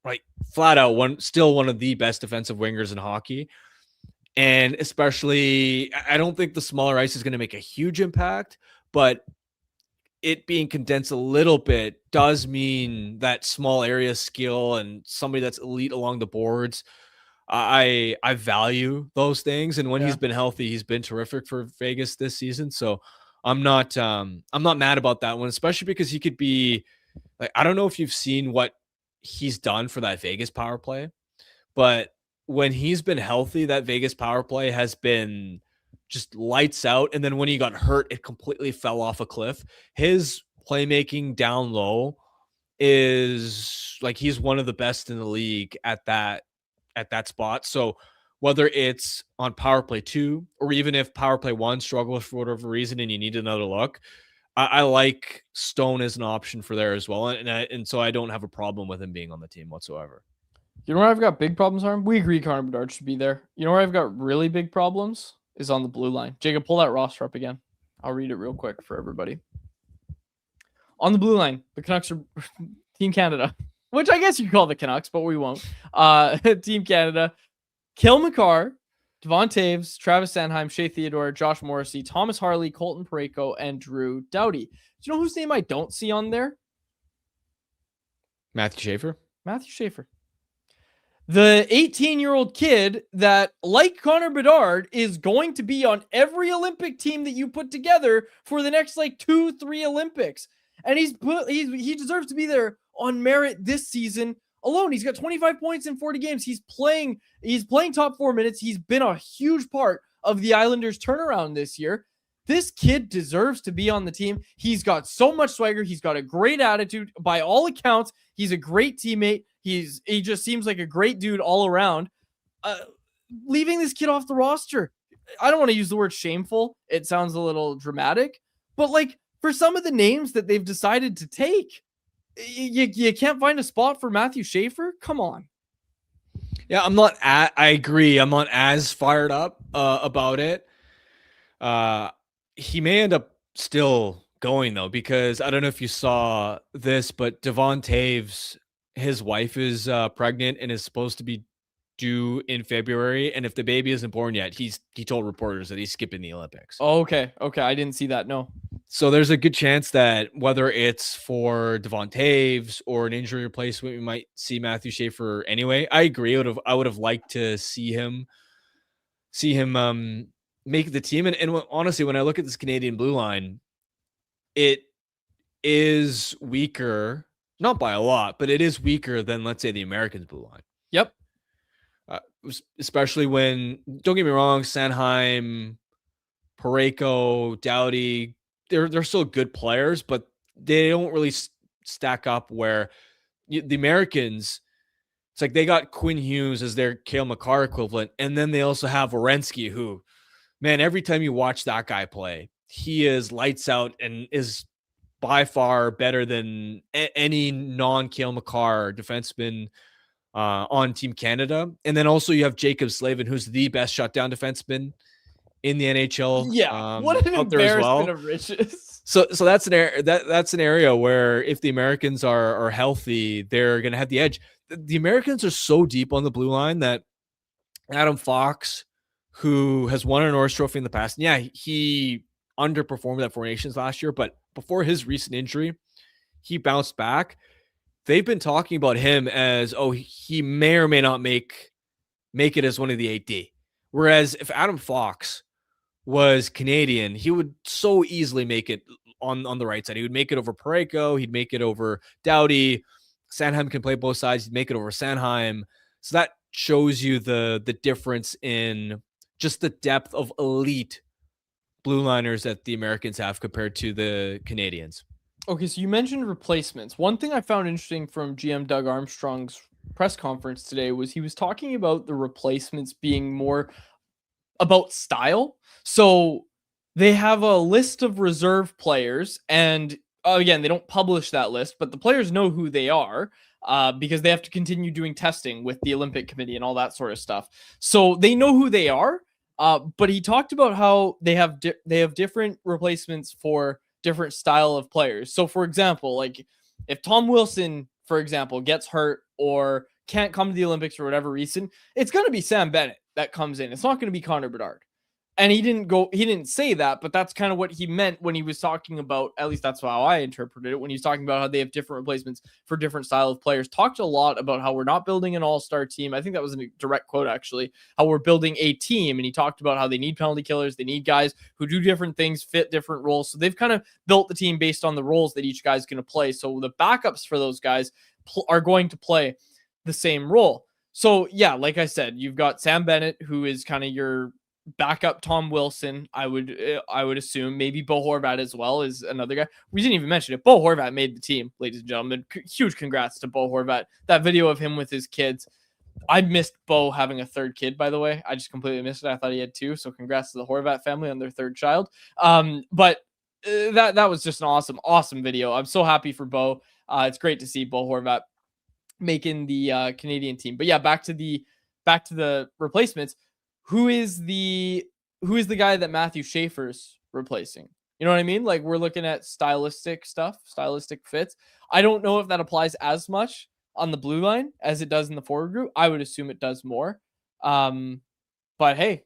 like, flat out still one of the best defensive wingers in hockey. And especially, I don't think the smaller ice is going to make a huge impact, but it being condensed a little bit does mean that small area skill and somebody that's elite along the boards. I value those things. And when he's been healthy, he's been terrific for Vegas this season. So I'm not mad about that one, especially because he could be, like, I don't know if you've seen what he's done for that Vegas power play, but when he's been healthy, that Vegas power play has been just lights out. And then when he got hurt, it completely fell off a cliff. His playmaking down low is like, he's one of the best in the league at that spot. So whether it's on power play 2 or even if power play 1 struggles for whatever reason and you need another look, I like Stone as an option for there as well. And so I don't have a problem with him being on the team whatsoever. You know where I've got big problems, Harm? We agree Connor Bedard should be there. You know where I've got really big problems is on the blue line. Jacob, pull that roster up again. I'll read it real quick for everybody. On the blue line, the Canucks are Team Canada, which I guess you call the Canucks, but we won't. Team Canada, Cale Makar, Devon Toews, Travis Sanheim, Shea Theodore, Josh Morrissey, Thomas Harley, Colton Parayko, and Drew Doughty. Do you know whose name I don't see on there? Matthew Schaefer. Matthew Schaefer. The 18-year-old kid that, like Connor Bedard, is going to be on every Olympic team that you put together for the next 2-3 Olympics. And he deserves to be there on merit this season alone. He's got 25 points in 40 games. He's playing top 4 minutes. He's been a huge part of the Islanders' turnaround this year. This kid deserves to be on the team. He's got so much swagger. He's got a great attitude. By all accounts, he's a great teammate. He just seems like a great dude all around. Leaving this kid off the roster, I don't want to use the word shameful. It sounds a little dramatic, but for some of the names that they've decided to take, you can't find a spot for Matthew Schaefer. Come on. Yeah, I agree. I'm not as fired up about it. He may end up still going though, because I don't know if you saw this, but Devon Toews, his wife is pregnant and is supposed to be due in February. And if the baby isn't born yet, he told reporters that he's skipping the Olympics. Oh, okay. I didn't see that. No. So there's a good chance that whether it's for Devon Toews or an injury replacement, we might see Matthew Schaefer anyway. I agree. I would have liked to see him make the team. And honestly, when I look at this Canadian blue line, it is weaker, not by a lot, but it is weaker than, let's say, the Americans blue line. Yep. Especially when, don't get me wrong, Sanheim, Parayko, Doughty, they're still good players, but they don't really stack up where the Americans, it's like they got Quinn Hughes as their Cale Makar equivalent. And then they also have Werenski, who, man, every time you watch that guy play, he is lights out and is by far better than any non-Cale Makar defenseman on Team Canada. And then also you have Jacob Slavin, who's the best shutdown defenseman in the NHL. Yeah, what an embarrassment of riches. So that's an area where if the Americans are healthy, they're going to have the edge. The Americans are so deep on the blue line that Adam Fox, who has won a Norris Trophy in the past, and yeah, he underperformed at Four Nations last year, but before his recent injury, he bounced back. They've been talking about him as, he may or may not make it as one of the 8D. Whereas if Adam Fox was Canadian, he would so easily make it on the right side. He would make it over Parayko. He'd make it over Doughty. Sanheim can play both sides. He'd make it over Sanheim. So that shows you the difference in just the depth of elite blue liners that the Americans have compared to the Canadians. Okay, so you mentioned replacements. One thing I found interesting from GM Doug Armstrong's press conference today was he was talking about the replacements being more about style. So they have a list of reserve players, and again, they don't publish that list, but the players know who they are because they have to continue doing testing with the Olympic Committee and all that sort of stuff. So they know who they are. But he talked about how they have different replacements for different style of players. So, for example, if Tom Wilson, for example, gets hurt or can't come to the Olympics for whatever reason, it's going to be Sam Bennett that comes in. It's not going to be Connor Bedard. And he didn't say that, but that's kind of what he meant when he was talking about, at least that's how I interpreted it, when he was talking about how they have different replacements for different style of players. Talked a lot about how we're not building an all-star team. I think that was a direct quote, actually, how we're building a team. And he talked about how they need penalty killers. They need guys who do different things, fit different roles. So they've kind of built the team based on the roles that each guy's going to play. So the backups for those guys are going to play the same role. So yeah, like I said, you've got Sam Bennett, who is kind of your backup Tom Wilson, I would assume. Maybe Bo Horvat as well is another guy. We didn't even mention it. Bo Horvat made the team, ladies and gentlemen. Huge congrats to Bo Horvat. That video of him with his kids. I missed Bo having a third kid, by the way. I just completely missed it. I thought he had two. So congrats to the Horvat family on their third child. But that was just an awesome video. I'm so happy for Bo. It's great to see Bo Horvat making the Canadian team. But yeah, back to the replacements. Who is the guy that Matthew Schaefer's replacing? You know what I mean? Like, we're looking at stylistic stuff, stylistic fits. I don't know if that applies as much on the blue line as it does in the forward group. I would assume it does more. But hey,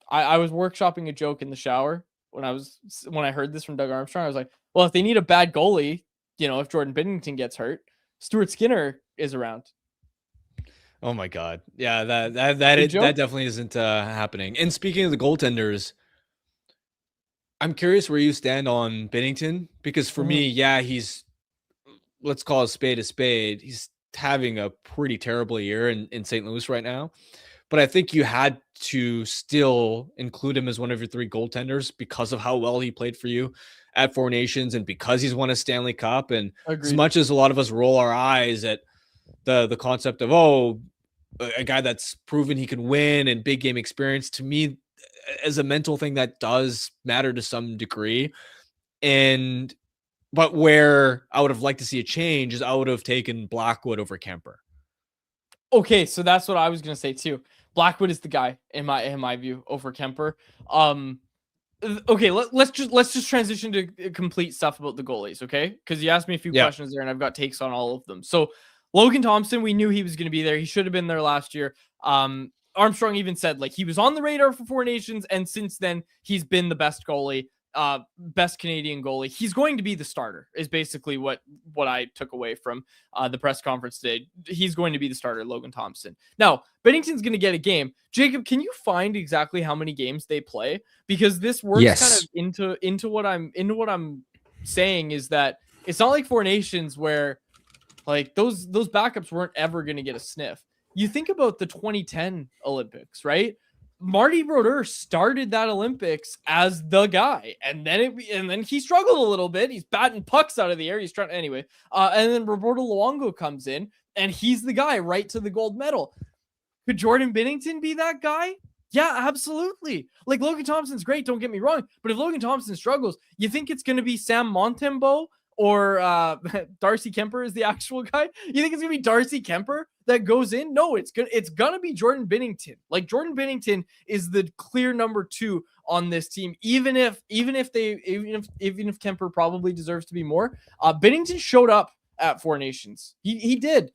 I was workshopping a joke in the shower when I heard this from Doug Armstrong. I was like, well, if they need a bad goalie, if Jordan Binnington gets hurt, Stuart Skinner is around. Oh my God. Yeah, that definitely isn't happening. And speaking of the goaltenders, I'm curious where you stand on Binnington, because for me, yeah, let's call a spade. He's having a pretty terrible year in St. Louis right now. But I think you had to still include him as one of your three goaltenders because of how well he played for you at Four Nations and because he's won a Stanley Cup. And As much as a lot of us roll our eyes at the concept of, a guy that's proven he can win and big game experience, to me, as a mental thing, that does matter to some degree. But where I would have liked to see a change is I would have taken Blackwood over Kemper. Okay, so that's what I was gonna say too. Blackwood is the guy in my view over Kemper. Okay, let's just transition to complete stuff about the goalies, okay? Because you asked me a few questions there, and I've got takes on all of them. So Logan Thompson, we knew he was going to be there. He should have been there last year. Armstrong even said he was on the radar for Four Nations, and since then he's been the best goalie, best Canadian goalie. He's going to be the starter, is basically what I took away from the press conference today. He's going to be the starter, Logan Thompson. Now, Binnington's going to get a game. Jacob, can you find exactly how many games they play? Because this works kind of into what I'm saying, is that it's not like Four Nations where those backups weren't ever going to get a sniff. You think about the 2010 Olympics, right? Marty Brodeur started that Olympics as the guy, and then he struggled a little bit. He's batting pucks out of the air. He's trying anyway. And then Roberto Luongo comes in, and he's the guy right to the gold medal. Could Jordan Binnington be that guy? Yeah, absolutely. Logan Thompson's great, don't get me wrong, but if Logan Thompson struggles, you think it's going to be Sam Montembeault or Darcy Kemper is the actual guy? You think it's gonna be Darcy Kemper that goes in? No, it's gonna be Jordan Binnington. Jordan Binnington is the clear number 2 on this team, even if Kemper probably deserves to be more. Binnington showed up at Four Nations. He did.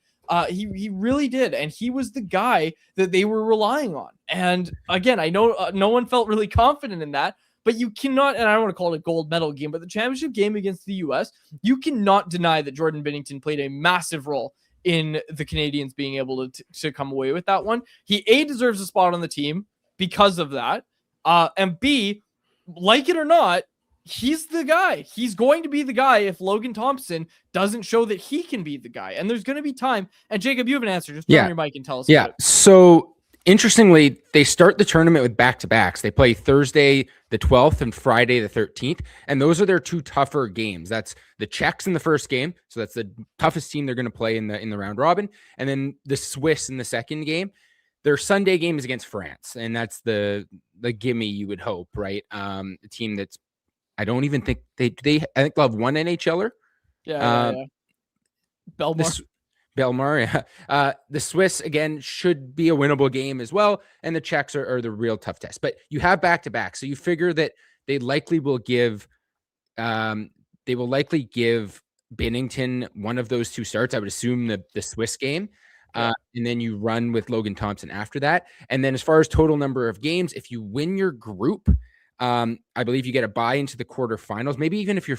He really did, and he was the guy that they were relying on. And again, I know no one felt really confident in that. But you cannot, and I don't want to call it a gold medal game, but the championship game against the U.S., you cannot deny that Jordan Binnington played a massive role in the Canadians being able to come away with that one. He, A, deserves a spot on the team because of that. And B, like it or not, he's the guy. He's going to be the guy if Logan Thompson doesn't show that he can be the guy. And there's going to be time. And Jacob, you have an answer. Just turn on your mic and tell us about it. So interestingly, they start the tournament with back-to-backs. They play Thursday the 12th and Friday the 13th, and those are their two tougher games. That's the Czechs in the first game, so that's the toughest team they're going to play in the round robin, and then the Swiss in the second game. Their Sunday game is against France, and that's the gimme you would hope, right? A team that's, I don't even think I think they'll have one NHLer. Yeah. Belmar, yeah. The Swiss, again, should be a winnable game as well, and the Czechs are the real tough test. But you have back-to-back, so you figure that they likely will give Binnington one of those two starts. I would assume the Swiss game, and then you run with Logan Thompson after that. And then as far as total number of games, if you win your group, I believe you get a bye into the quarterfinals. Maybe even if you're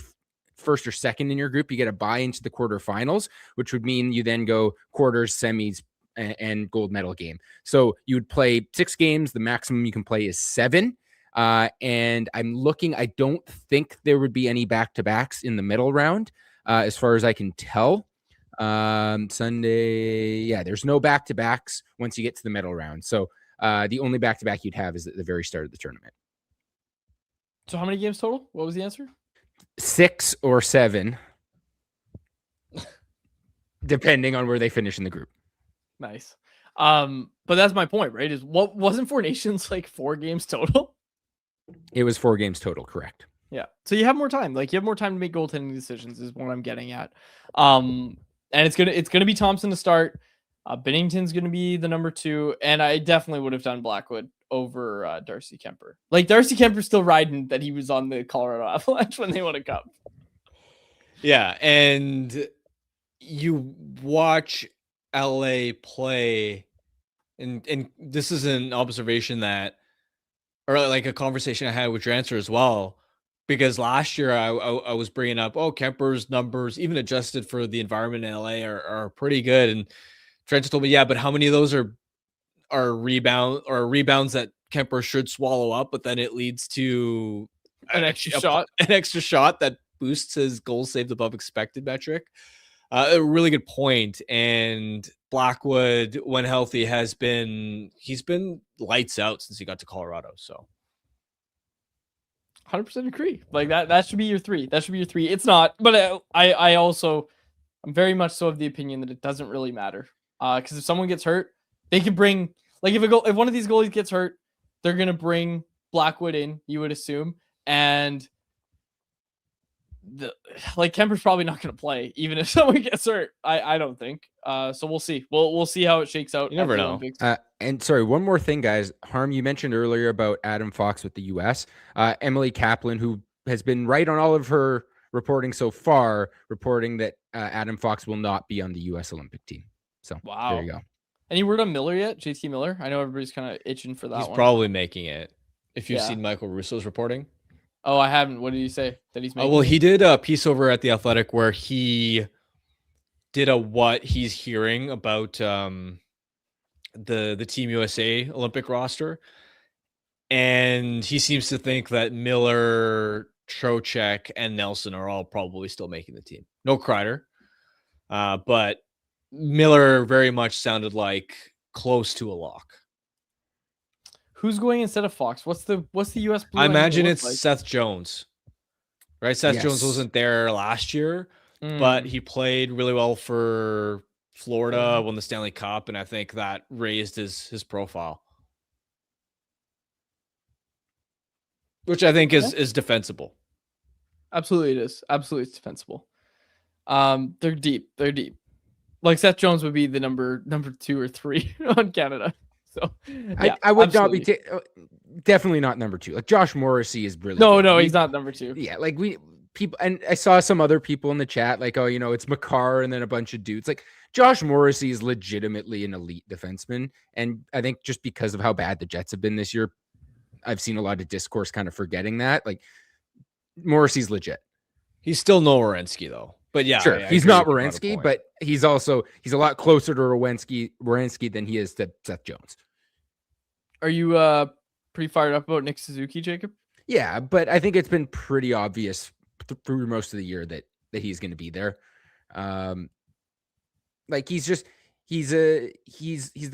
first or second in your group, you get a bye into the quarterfinals, which would mean you then go quarters, semis, and gold medal game. So you would play 6 games. The maximum you can play is 7. And I'm looking, I don't think there would be any back-to-backs in the middle round, as far as I can tell. Sunday, there's no back-to-backs once you get to the middle round. So The only back-to-back you'd have is at the very start of the tournament. So how many games total? What was the answer? 6 or 7, depending on where they finish in the group. Nice. But that's my point, right? Is what wasn't 4 Nations like 4 games total? It was 4 games total, correct? Yeah. So you have more time. Like you have more time to make goaltending decisions is what I'm getting at. And it's gonna be Thompson to start. Binnington's gonna be the number 2, and I definitely would have done Blackwood over Darcy Kemper. Like Darcy Kemper's still riding that he was on the Colorado Avalanche when they won a cup. Yeah, and you watch LA play, and this is an observation that, or like a conversation I had with your answer as well, because last year I was bringing up, Kemper's numbers, even adjusted for the environment in LA, are pretty good, and Trent told me, yeah, but how many of those are rebounds that Kemper should swallow up, but then it leads to An extra shot that boosts his goals saved above expected metric. A really good point. And Blackwood, when healthy, he's been lights out since he got to Colorado. So 100% agree. Like that should be your 3. That should be your 3. It's not, but I also I'm very much so of the opinion that it doesn't really matter. Because if someone gets hurt, they could bring, like if one of these goalies gets hurt, they're gonna bring Blackwood in, you would assume, and Kemper's probably not going to play even if someone gets hurt. I don't think. So we'll see. We'll see how it shakes out. You never know. And sorry, one more thing, guys. Harm, you mentioned earlier about Adam Fox with the U.S. Emily Kaplan, who has been right on all of her reporting so far, reporting that Adam Fox will not be on the U.S. Olympic team. So wow, there you go. Any word on Miller yet? JT Miller? I know everybody's kind of itching for that. He's probably making it. If you've Yeah. seen Michael Russo's reporting. Oh, I haven't. What did he say? That he's making? Well, he did a piece over at The Athletic where he did what he's hearing about the Team USA Olympic roster. And he seems to think that Miller, Trocheck, and Nelson are all probably still making the team. No Kreider. But Miller very much sounded like close to a lock. Who's going instead of Fox? What's the US blue? I imagine it's like? Seth Jones. Right? Seth Jones wasn't there last year, but he played really well for Florida, won the Stanley Cup, and I think that raised his profile. Which I think is defensible. Absolutely it is. Absolutely it's defensible. They're deep. Like Seth Jones would be the number 2 or 3 on Canada. So yeah, I would not be definitely not number 2. Like Josh Morrissey is brilliant. No, he's not number 2. Yeah, like people, and I saw some other people in the chat like, it's Makar and then a bunch of dudes. Like Josh Morrissey is legitimately an elite defenseman, and I think just because of how bad the Jets have been this year, I've seen a lot of discourse kind of forgetting that. Like Morrissey's legit. He's still no Werenski though. But yeah, sure, he's not Werenski, but he's a lot closer to Werenski than he is to Seth Jones. Are you pretty fired up about Nick Suzuki, Jacob? Yeah, but I think it's been pretty obvious through most of the year that he's going to be there. Like he's the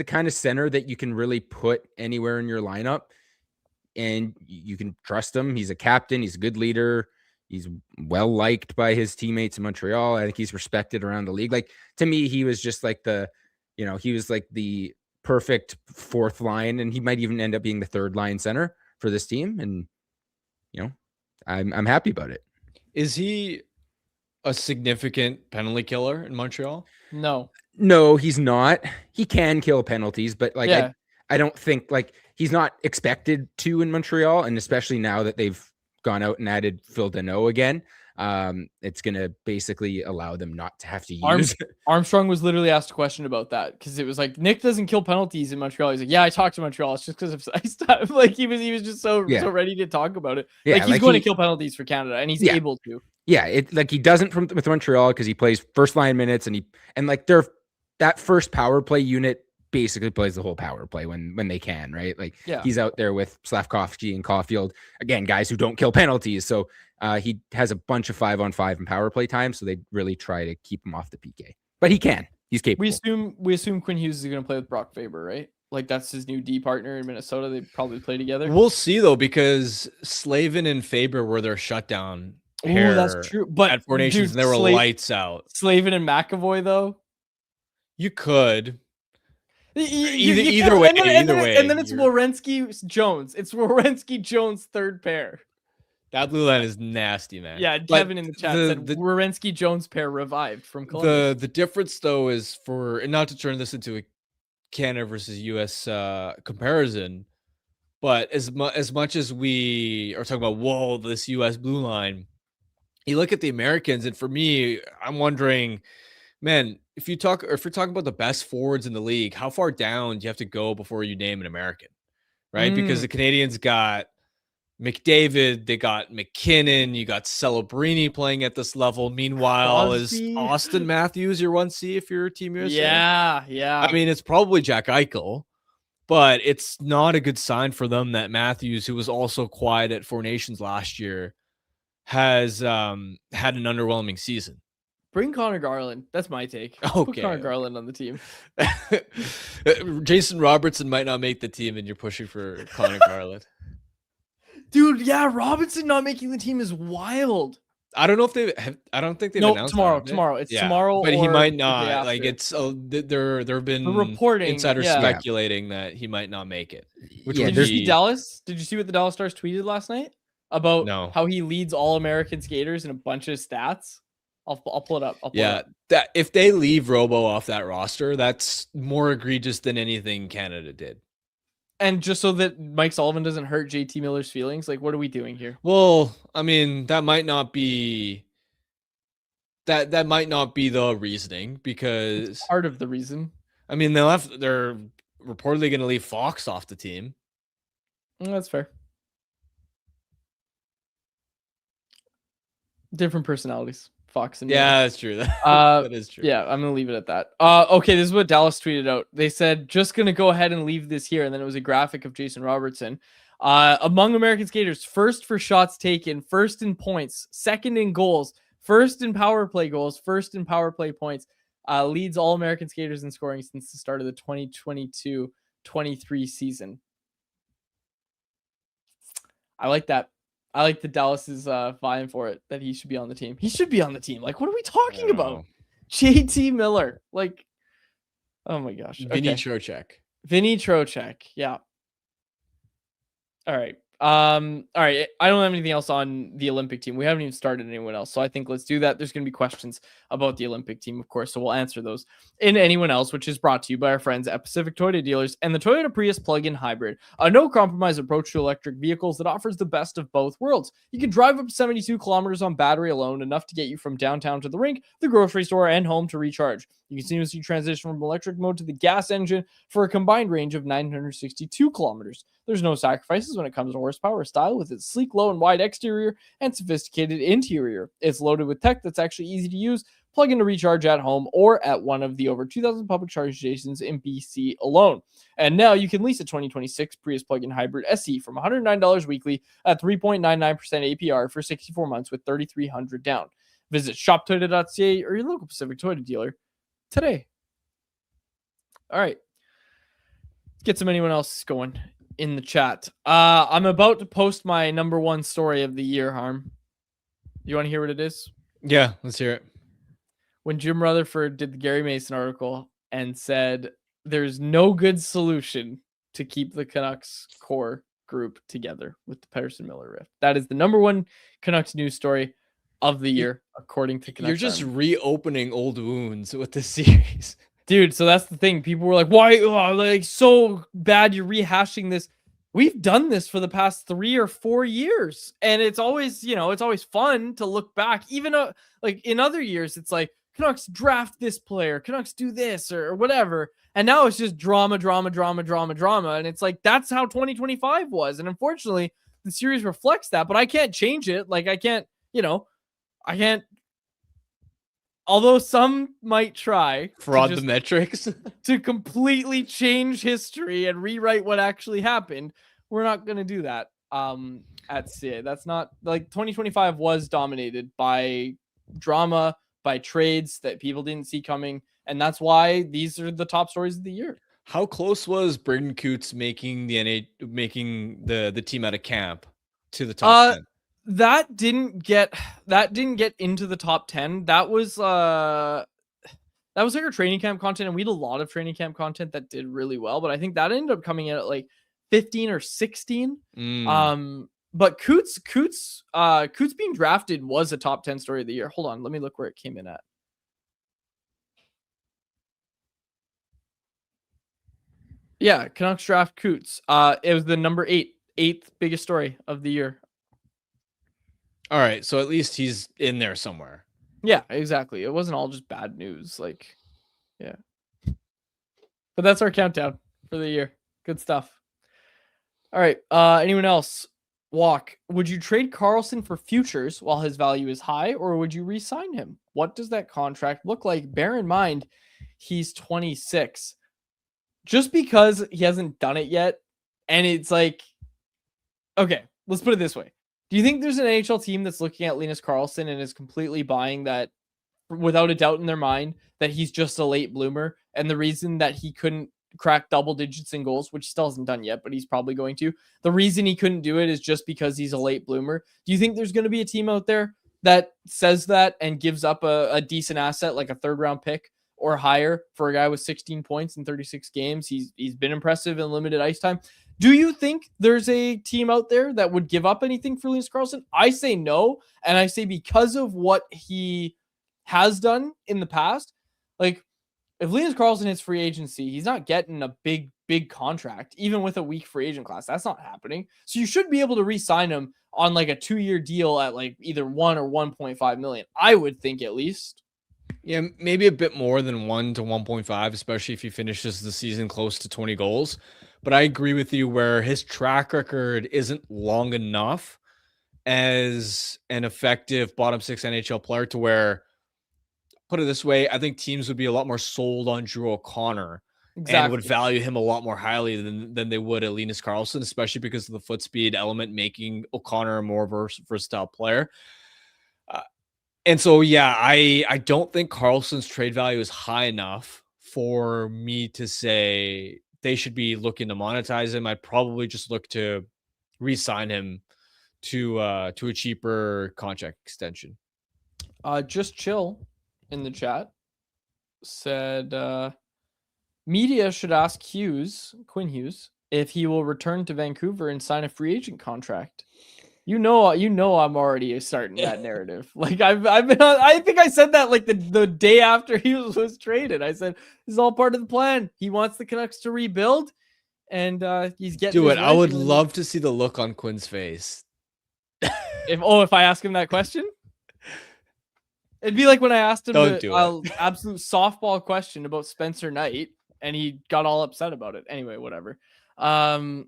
kind of center that you can really put anywhere in your lineup, and you can trust him. He's a captain. He's a good leader. He's well liked by his teammates in Montreal. I think he's respected around the league. Like to me, he was just like he was like the perfect 4th line, and he might even end up being the 3rd line center for this team. And I'm happy about it. Is he a significant penalty killer in Montreal? No, he's not. He can kill penalties, but I don't think he's not expected to in Montreal, and especially now that they've gone out and added Phil Deneau again, it's going to basically allow them not to have to use. Armstrong was literally asked a question about that because it was like Nick doesn't kill penalties in Montreal. He's like, yeah, I talked to Montreal. It's just because of ice time. Like he was just so ready to talk about it. Yeah, like he's going to kill penalties for Canada, and he's able to. Yeah, he doesn't with Montreal because he plays 1st line minutes, and that first power play unit basically plays the whole power play when they can, right? He's out there with Slavkovsky and Caulfield, again, guys who don't kill penalties. So he has a bunch of 5-on-5 and power play time. So they really try to keep him off the PK, but he's capable. We assume Quinn Hughes is going to play with Brock Faber, right? Like that's his new D partner in Minnesota. They probably play together. We'll see though, because Slavin and Faber were their shutdown Oh, that's pair true. But at Four Nations, dude, and they were lights out. Slavin and McAvoy though. You could Either way, and then it's Werenski Jones. It's Werenski Jones third pair. That blue line is nasty, man. Yeah, Kevin in the chat said Werenski Jones pair revived from Columbus. The difference though is and not to turn this into a Canada versus US comparison, but as much as we are talking about this US blue line, you look at the Americans, and for me, I'm wondering, man, if you're talking about the best forwards in the league, how far down do you have to go before you name an American, right? Because the Canadians got McDavid, they got McKinnon, you got Celebrini playing at this level. Meanwhile, is Austin Matthews your 1C if you're Team USA? Yeah. I mean, it's probably Jack Eichel, but it's not a good sign for them that Matthews, who was also quiet at Four Nations last year, has had an underwhelming season. Bring Connor Garland. That's my take. Okay. Put Connor Garland on the team. Jason Robertson might not make the team, and you're pushing for Connor Garland. Dude, yeah, Robinson not making the team is wild. I don't know if I don't think they've announced tomorrow. It's tomorrow, but he might not. Like there have been reporting insiders speculating that he might not make it. Did you see Dallas? Did you see what the Dallas Stars tweeted last night about how he leads all American skaters in a bunch of stats? I'll pull it up. That if they leave Robo off that roster, that's more egregious than anything Canada did. And just so that Mike Sullivan doesn't hurt JT Miller's feelings, like, what are we doing here? Well, I mean, that might not be the reasoning, because it's part of the reason. I mean, they're reportedly going to leave Fox off the team. That's fair. Different personalities. Fox and that's true. That is true. Yeah, I'm gonna leave it at that. Okay, this is what Dallas tweeted out. They said, just gonna go ahead and leave this here, and then it was a graphic of Jason Robertson. Among American skaters, first for shots taken, first in points, second in goals, first in power play goals, first in power play points, leads all American skaters in scoring since the start of the 2022-23 season. I like that. I like that Dallas is vying for it, that he should be on the team. He should be on the team. Like, what are we talking about? JT Miller. Like, oh my gosh. Vinny Trocheck. Yeah. All right. I don't have anything else on the Olympic team. We haven't even started anyone else. So I think let's do that. There's going to be questions about the Olympic team, of course. So we'll answer those in anyone else, which is brought to you by our friends at Pacific Toyota Dealers and the Toyota Prius plug-in hybrid, a no compromise approach to electric vehicles that offers the best of both worlds. You can drive up to 72 kilometers on battery alone, enough to get you from downtown to the rink, the grocery store, and home to recharge. You can seamlessly transition from electric mode to the gas engine for a combined range of 962 kilometers. There's no sacrifices when it comes to horsepower style with its sleek, low, and wide exterior and sophisticated interior. It's loaded with tech that's actually easy to use. Plug in to recharge at home or at one of the over 2,000 public charging stations in BC alone. And now you can lease a 2026 Prius plug-in hybrid SE from $109 weekly at 3.99% APR for 64 months with $3,300 down. Visit shoptoyota.ca or your local Pacific Toyota dealer today. All right. Let's get some anyone else going in the chat. I'm about to post my number one story of the year, Harm. You want to hear what it is? Yeah, let's hear it. When Jim Rutherford did the Gary Mason article and said there's no good solution to keep the Canucks core group together with the Pettersson-Miller rift. That is the number one Canucks news story of the year, according to Canucks. You're just reopening old wounds with this series. Dude, so that's the thing. People were like, why? Oh, like, so bad you're rehashing this. We've done this for the past 3 or 4 years. And it's always, it's always fun to look back. Even like in other years, it's like, Canucks draft this player, Canucks do this or whatever. And now it's just drama. And it's like, that's how 2025 was. And unfortunately, the series reflects that, but I can't change it. Like, I can't, although some might try fraud the metrics to completely change history and rewrite what actually happened. We're not going to do that at CA. That's not, like, 2025 was dominated by drama, by trades that people didn't see coming. And that's why these are the top stories of the year. How close was Braden Coots making the team out of camp to the top 10? That didn't get into the top 10. That was like our training camp content, and we had a lot of training camp content that did really well, but I think that ended up coming in at like 15 or 16. But Coots being drafted was a top 10 story of the year. Hold on, let me look where it came in at. Yeah, Canucks draft Coots. It was the number 8th biggest story of the year. All right, so at least he's in there somewhere. Yeah, exactly. It wasn't all just bad news. Like, yeah. But that's our countdown for the year. Good stuff. All right. Anyone else? Walk. Would you trade Karlsson for futures while his value is high, or would you re-sign him? What does that contract look like? Bear in mind, he's 26. Just because he hasn't done it yet, and it's like, okay, let's put it this way. Do you think there's an NHL team that's looking at Linus Karlsson and is completely buying that without a doubt in their mind that he's just a late bloomer, and the reason that he couldn't crack double digits in goals, which he still hasn't done yet, but he's probably going to, the reason he couldn't do it is just because he's a late bloomer? Do you think there's going to be a team out there that says that and gives up a decent asset like a 3rd round pick or higher for a guy with 16 points in 36 games? He's been impressive in limited ice time. Do you think there's a team out there that would give up anything for Linus Karlsson? I say no, and I say because of what he has done in the past. Like, if Linus Karlsson hits free agency, he's not getting a big contract, even with a weak free agent class. That's not happening. So you should be able to re-sign him on like a 2-year deal at like either 1 or 1.5 million. I would think at least. Yeah, maybe a bit more than 1 to 1.5, especially if he finishes the season close to 20 goals. But I agree with you where his track record isn't long enough as an effective bottom 6 NHL player to where, put it this way, I think teams would be a lot more sold on Drew O'Connor and would value him a lot more highly than they would at Linus Karlsson, especially because of the foot speed element, making O'Connor a more versatile player. And so, yeah, I don't think Karlsson's trade value is high enough for me to say they should be looking to monetize him. I'd probably just look to re-sign him to a cheaper contract extension. Just chill in the chat said media should ask Quinn Hughes, if he will return to Vancouver and sign a free agent contract. You know, I'm already starting that narrative. Like I've been on, I think I said that like the day after he was traded. I said this is all part of the plan. He wants the Canucks to rebuild, and he's getting. Do it. I would love to see the look on Quinn's face. If I ask him that question, it'd be like when I asked him an absolute softball question about Spencer Knight, and he got all upset about it. Anyway, whatever. Oh,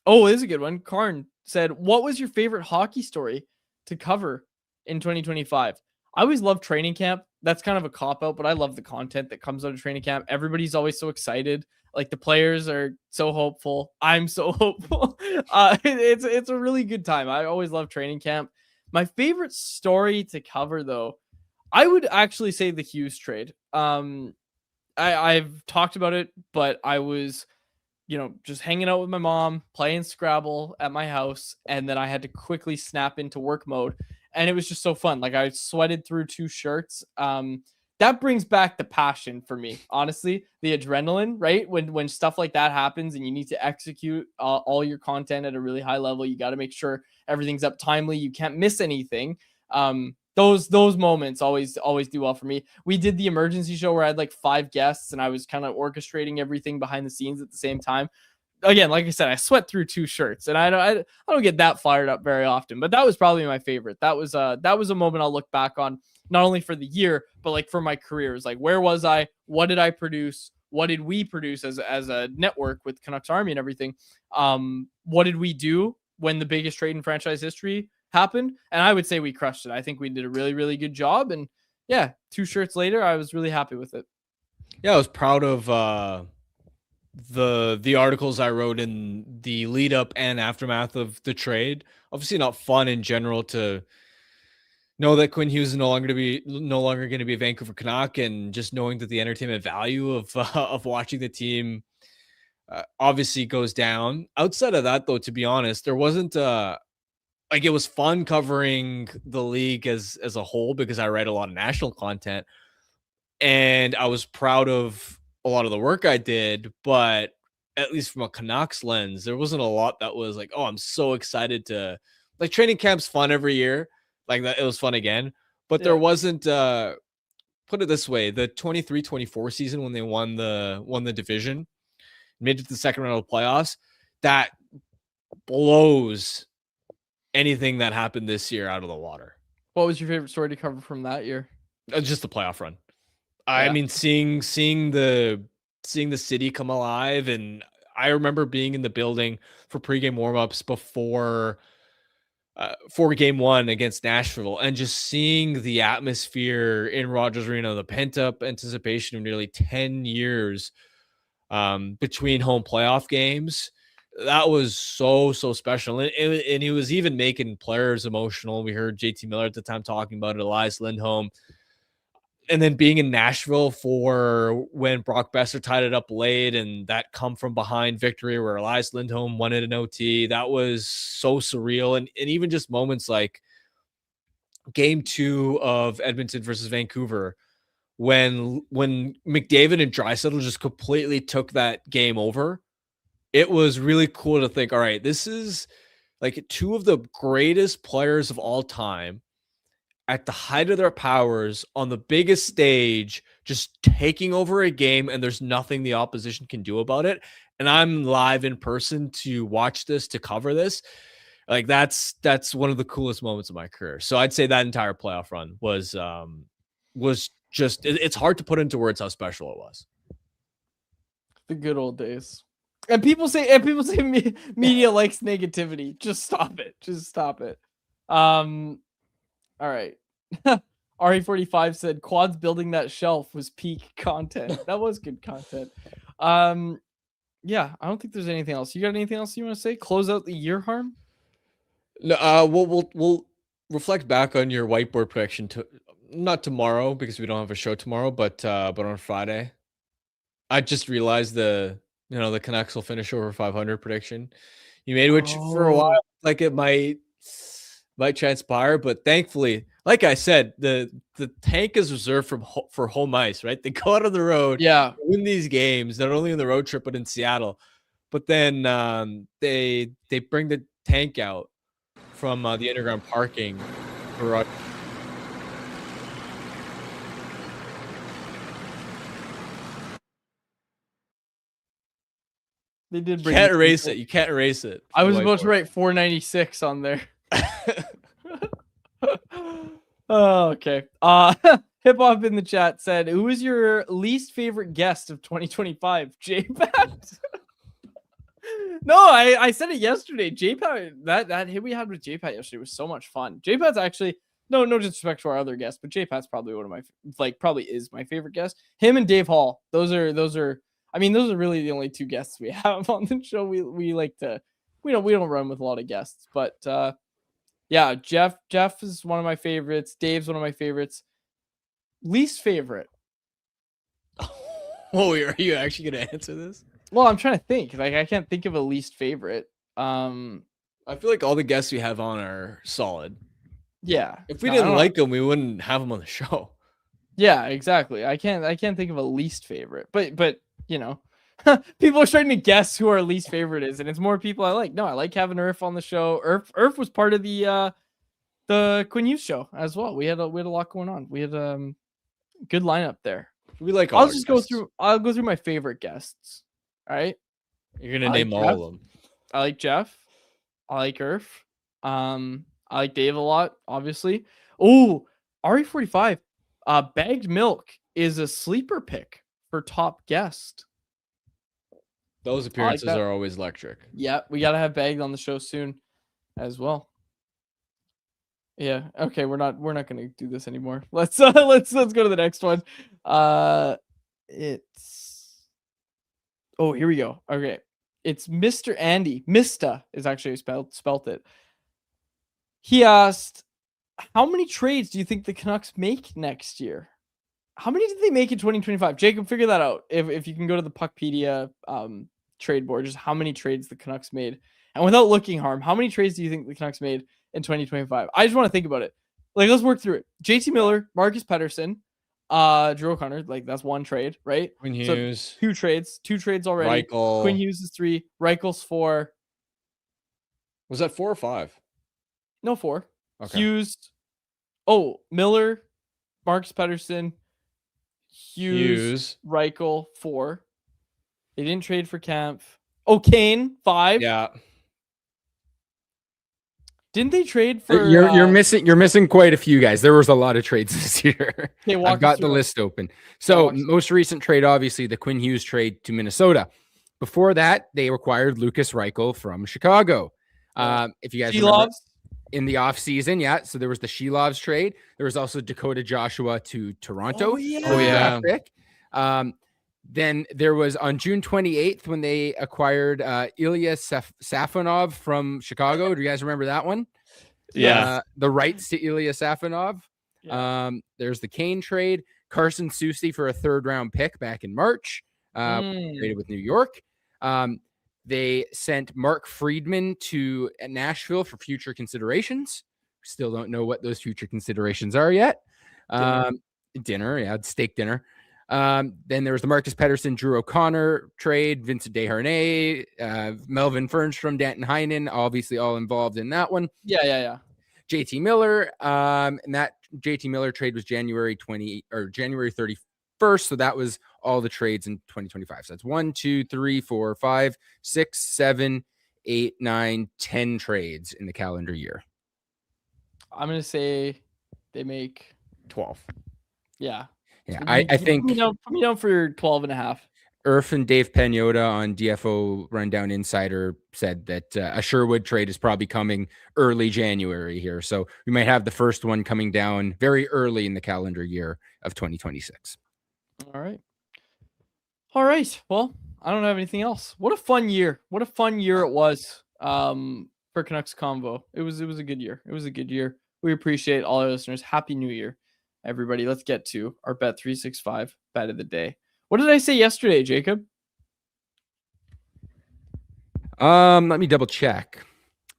this is a good one. Karn said, what was your favorite hockey story to cover in 2025? I always love training camp. That's kind of a cop-out, but I love the content that comes out of training camp. Everybody's always so excited. Like, the players are so hopeful. I'm so hopeful. It's a really good time. I always love training camp. My favorite story to cover, though, I would actually say the Hughes trade. I've talked about it, but I was just hanging out with my mom, playing Scrabble at my house, and then I had to quickly snap into work mode, and it was just so fun. Like, I sweated through 2 shirts. That brings back the passion for me, honestly, the adrenaline, right? When stuff like that happens and you need to execute all your content at a really high level, you got to make sure everything's up timely. You can't miss anything. Those moments always do well for me. We did the emergency show where I had like 5 guests and I was kind of orchestrating everything behind the scenes at the same time. Again, like I said, I sweat through 2 shirts, and I don't get that fired up very often, but that was probably my favorite. That was a moment I'll look back on, not only for the year, but like for my career. It was like, where was I? What did I produce? What did we produce as a network with Canucks Army and everything? What did we do when the biggest trade in franchise history happened? And I would say we crushed it. I think we did a really, really good job. And yeah, 2 shirts later, I was really happy with it. Yeah, I was proud of the articles I wrote in the lead up and aftermath of the trade. Obviously not fun in general to know that Quinn Hughes is no longer going to be a Vancouver Canuck, and just knowing that the entertainment value of watching the team obviously goes down. Outside of that, though, to be honest, there wasn't like, it was fun covering the league as a whole because I write a lot of national content, and I was proud of a lot of the work I did. But at least from a Canucks lens, there wasn't a lot that was like, oh, I'm so excited to, like, training camp's fun every year. Like, that, it was fun again. But there wasn't put it this way, the 23-24 season when they won the division, made it to the second round of the playoffs, that blows anything that happened this year out of the water. What was your favorite story to cover from that year? Just the playoff run. I mean, seeing the city come alive, and I remember being in the building for pregame warmups before for game one against Nashville, and just seeing the atmosphere in Rogers Arena, the pent up anticipation of nearly 10 years between home playoff games. That was so special, and he was even making players emotional. We heard JT Miller at the time talking about it, Elias Lindholm. And then being in Nashville for when Brock Besser tied it up late, and that come from behind victory where Elias Lindholm won it in OT. That was so surreal. And even just moments like game 2 of Edmonton versus Vancouver, when McDavid and Draisaitl just completely took that game over. It was really cool to think, all right, this is like two of the greatest players of all time at the height of their powers on the biggest stage, just taking over a game, and there's nothing the opposition can do about it. And I'm live in person to watch this, to cover this. Like, that's one of the coolest moments of my career. So I'd say that entire playoff run was just, it's hard to put into words how special it was. The good old days. And people say media likes negativity. Just stop it. Just stop it. All right. RE45 said Quads building that shelf was peak content. That was good content. Yeah, I don't think there's anything else. You got anything else you want to say? Close out the year, Harm? No, we'll reflect back on your whiteboard prediction not tomorrow because we don't have a show tomorrow, but on Friday. I just realized the Canucks will finish over 500 prediction you made, which for a while, like, it might transpire, but thankfully, like I said, the tank is reserved for home ice, right? They go out on the road, win these games, not only in the road trip but in Seattle, but then they bring the tank out from the underground parking for. They did You bring can't erase it. You can't erase it. I was about to write 496 on there. Oh, okay. Hip Hop in the chat said, "Who is your least favorite guest of 2025?" J-Pat. No, I said it yesterday. J-Pat, that hit we had with J-Pat yesterday was so much fun. J-Pat's actually no disrespect to our other guests, but J-Pat's probably one of my probably is my favorite guest. Him and Dave Hall. Those are. I mean, those are really the only two guests we have on the show. We like to we don't run with a lot of guests, but yeah, Jeff is one of my favorites. Dave's one of my favorites. Least favorite. Oh, are you actually going to answer this? Well, I'm trying to think. Like, I can't think of a least favorite. I feel like all the guests we have on are solid. Yeah. If we didn't like them, we wouldn't have them on the show. Yeah, exactly. I can't think of a least favorite. But you know, people are starting to guess who our least favorite is, and it's more people I like. No, I like having Irf on the show. Irf was part of the Quinn Hughes show as well. We had a lot going on. We had good lineup there. We like. I'll go through my favorite guests. All right. You're gonna name all of them. I like Jeff. I like Irf. I like Dave a lot, obviously. Oh, RE45. Bagged Milk is a sleeper pick for top guest. Those appearances are always electric. Yeah, we gotta have Bagged on the show soon as well. Yeah, okay, we're not gonna do this anymore. Let's go to the next one. Here we go. Okay. It's Mr. Andy. Mista is actually spelt it. He asked, how many trades do you think the Canucks make next year? How many did they make in 2025? Jacob, figure that out. If you can go to the Puckpedia trade board, just how many trades the Canucks made. And without looking, Harm, how many trades do you think the Canucks made in 2025? I just want to think about it. Like, let's work through it. JT Miller, Marcus Pettersson, Drew O'Connor, like that's one trade, right? Quinn Hughes. So two trades already. Reichel. Quinn Hughes is 3, Reichel's 4. Was that 4 or 5? No, 4. Okay. Hughes. Miller, Marcus Pettersson, Hughes, Reichel, 4. They didn't trade for Kampf. Kane, 5. Yeah. Didn't they trade for? You're missing quite a few guys. There was a lot of trades this year. Okay, I've got the list open. So most recent trade, obviously, the Quinn Hughes trade to Minnesota. Before that, they acquired Lucas Reichel from Chicago. If you guys remember, in the offseason, yeah. So there was the Shelovs trade. There was also Dakota Joshua to Toronto. Oh yeah. Then there was on June 28th when they acquired Ilya Safonov from Chicago. Do you guys remember that one? Yeah. The rights to Ilya Safonov. Yeah. There's the Kane trade. Carson Soucy for a 3rd round pick back in March. Traded with New York. They sent Mark Friedman to Nashville for future considerations. Still don't know what those future considerations are yet. Steak dinner. Then there was the Marcus Pettersson, Drew O'Connor trade, Vincent Desharnais, Melvin Fernstrom, Danton Heinen, obviously all involved in that one. Yeah. JT Miller, and that JT Miller trade was January 31st. So that was all the trades in 2025. So that's 1, 2, 3, 4, 5, 6, 7, 8, 9, 10 trades in the calendar year. I'm going to say they make 12. Yeah. Yeah, I think put me down for 12.5. Irf and Dave Pagnotta on DFO Rundown Insider said that a Sherwood trade is probably coming early January here. So we might have the first one coming down very early in the calendar year of 2026. All right. Well, I don't have anything else. What a fun year. What a fun year it was for Canucks Convo. It was a good year. It was a good year. We appreciate all our listeners. Happy New Year, everybody. Let's get to our Bet365 bet of the day. What did I say yesterday, Jacob? Let me double check.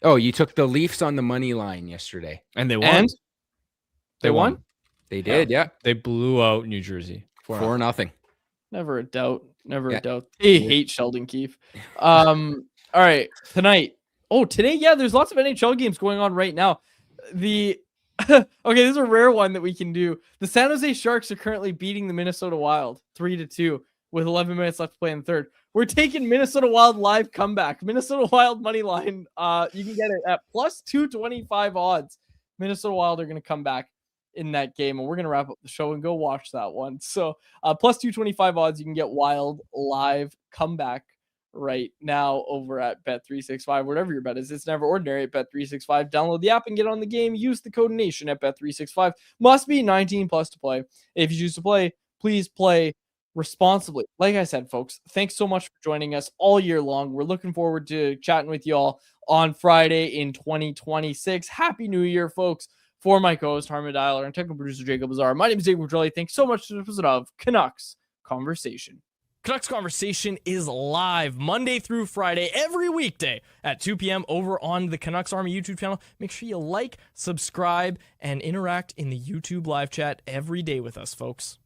Oh, you took the Leafs on the money line yesterday. And they won. And they won? They did, yeah. They blew out New Jersey. 4-0. Never a doubt. A doubt. They hate Sheldon Keefe. All right. Tonight. Today, yeah, there's lots of NHL games going on right now. Okay, this is a rare one that we can do. The San Jose Sharks are currently beating the Minnesota Wild 3-2 with 11 minutes left to play in the third. We're taking Minnesota Wild live comeback. Minnesota Wild money line. You can get it at plus 225 odds. Minnesota Wild are going to come back in that game, and we're going to wrap up the show and go watch that one. So plus 225 odds, you can get Wild live comeback right now over at Bet365. Whatever your bet is, it's never ordinary at Bet365. Download the app and get on the game. Use the code NATION at Bet365. Must be 19 plus to play. If you choose to play, please play responsibly. Like I said, folks, thanks so much for joining us all year long. We're looking forward to chatting with y'all on Friday in 2026. Happy New Year, folks. For my co-host, Harman Dialer, and technical producer, Jacob Lazar, my name is Jacob Petrelli. Thanks so much for the episode of Canucks Conversation. Canucks Conversation is live Monday through Friday, every weekday at 2 p.m. over on the Canucks Army YouTube channel. Make sure you like, subscribe, and interact in the YouTube live chat every day with us, folks.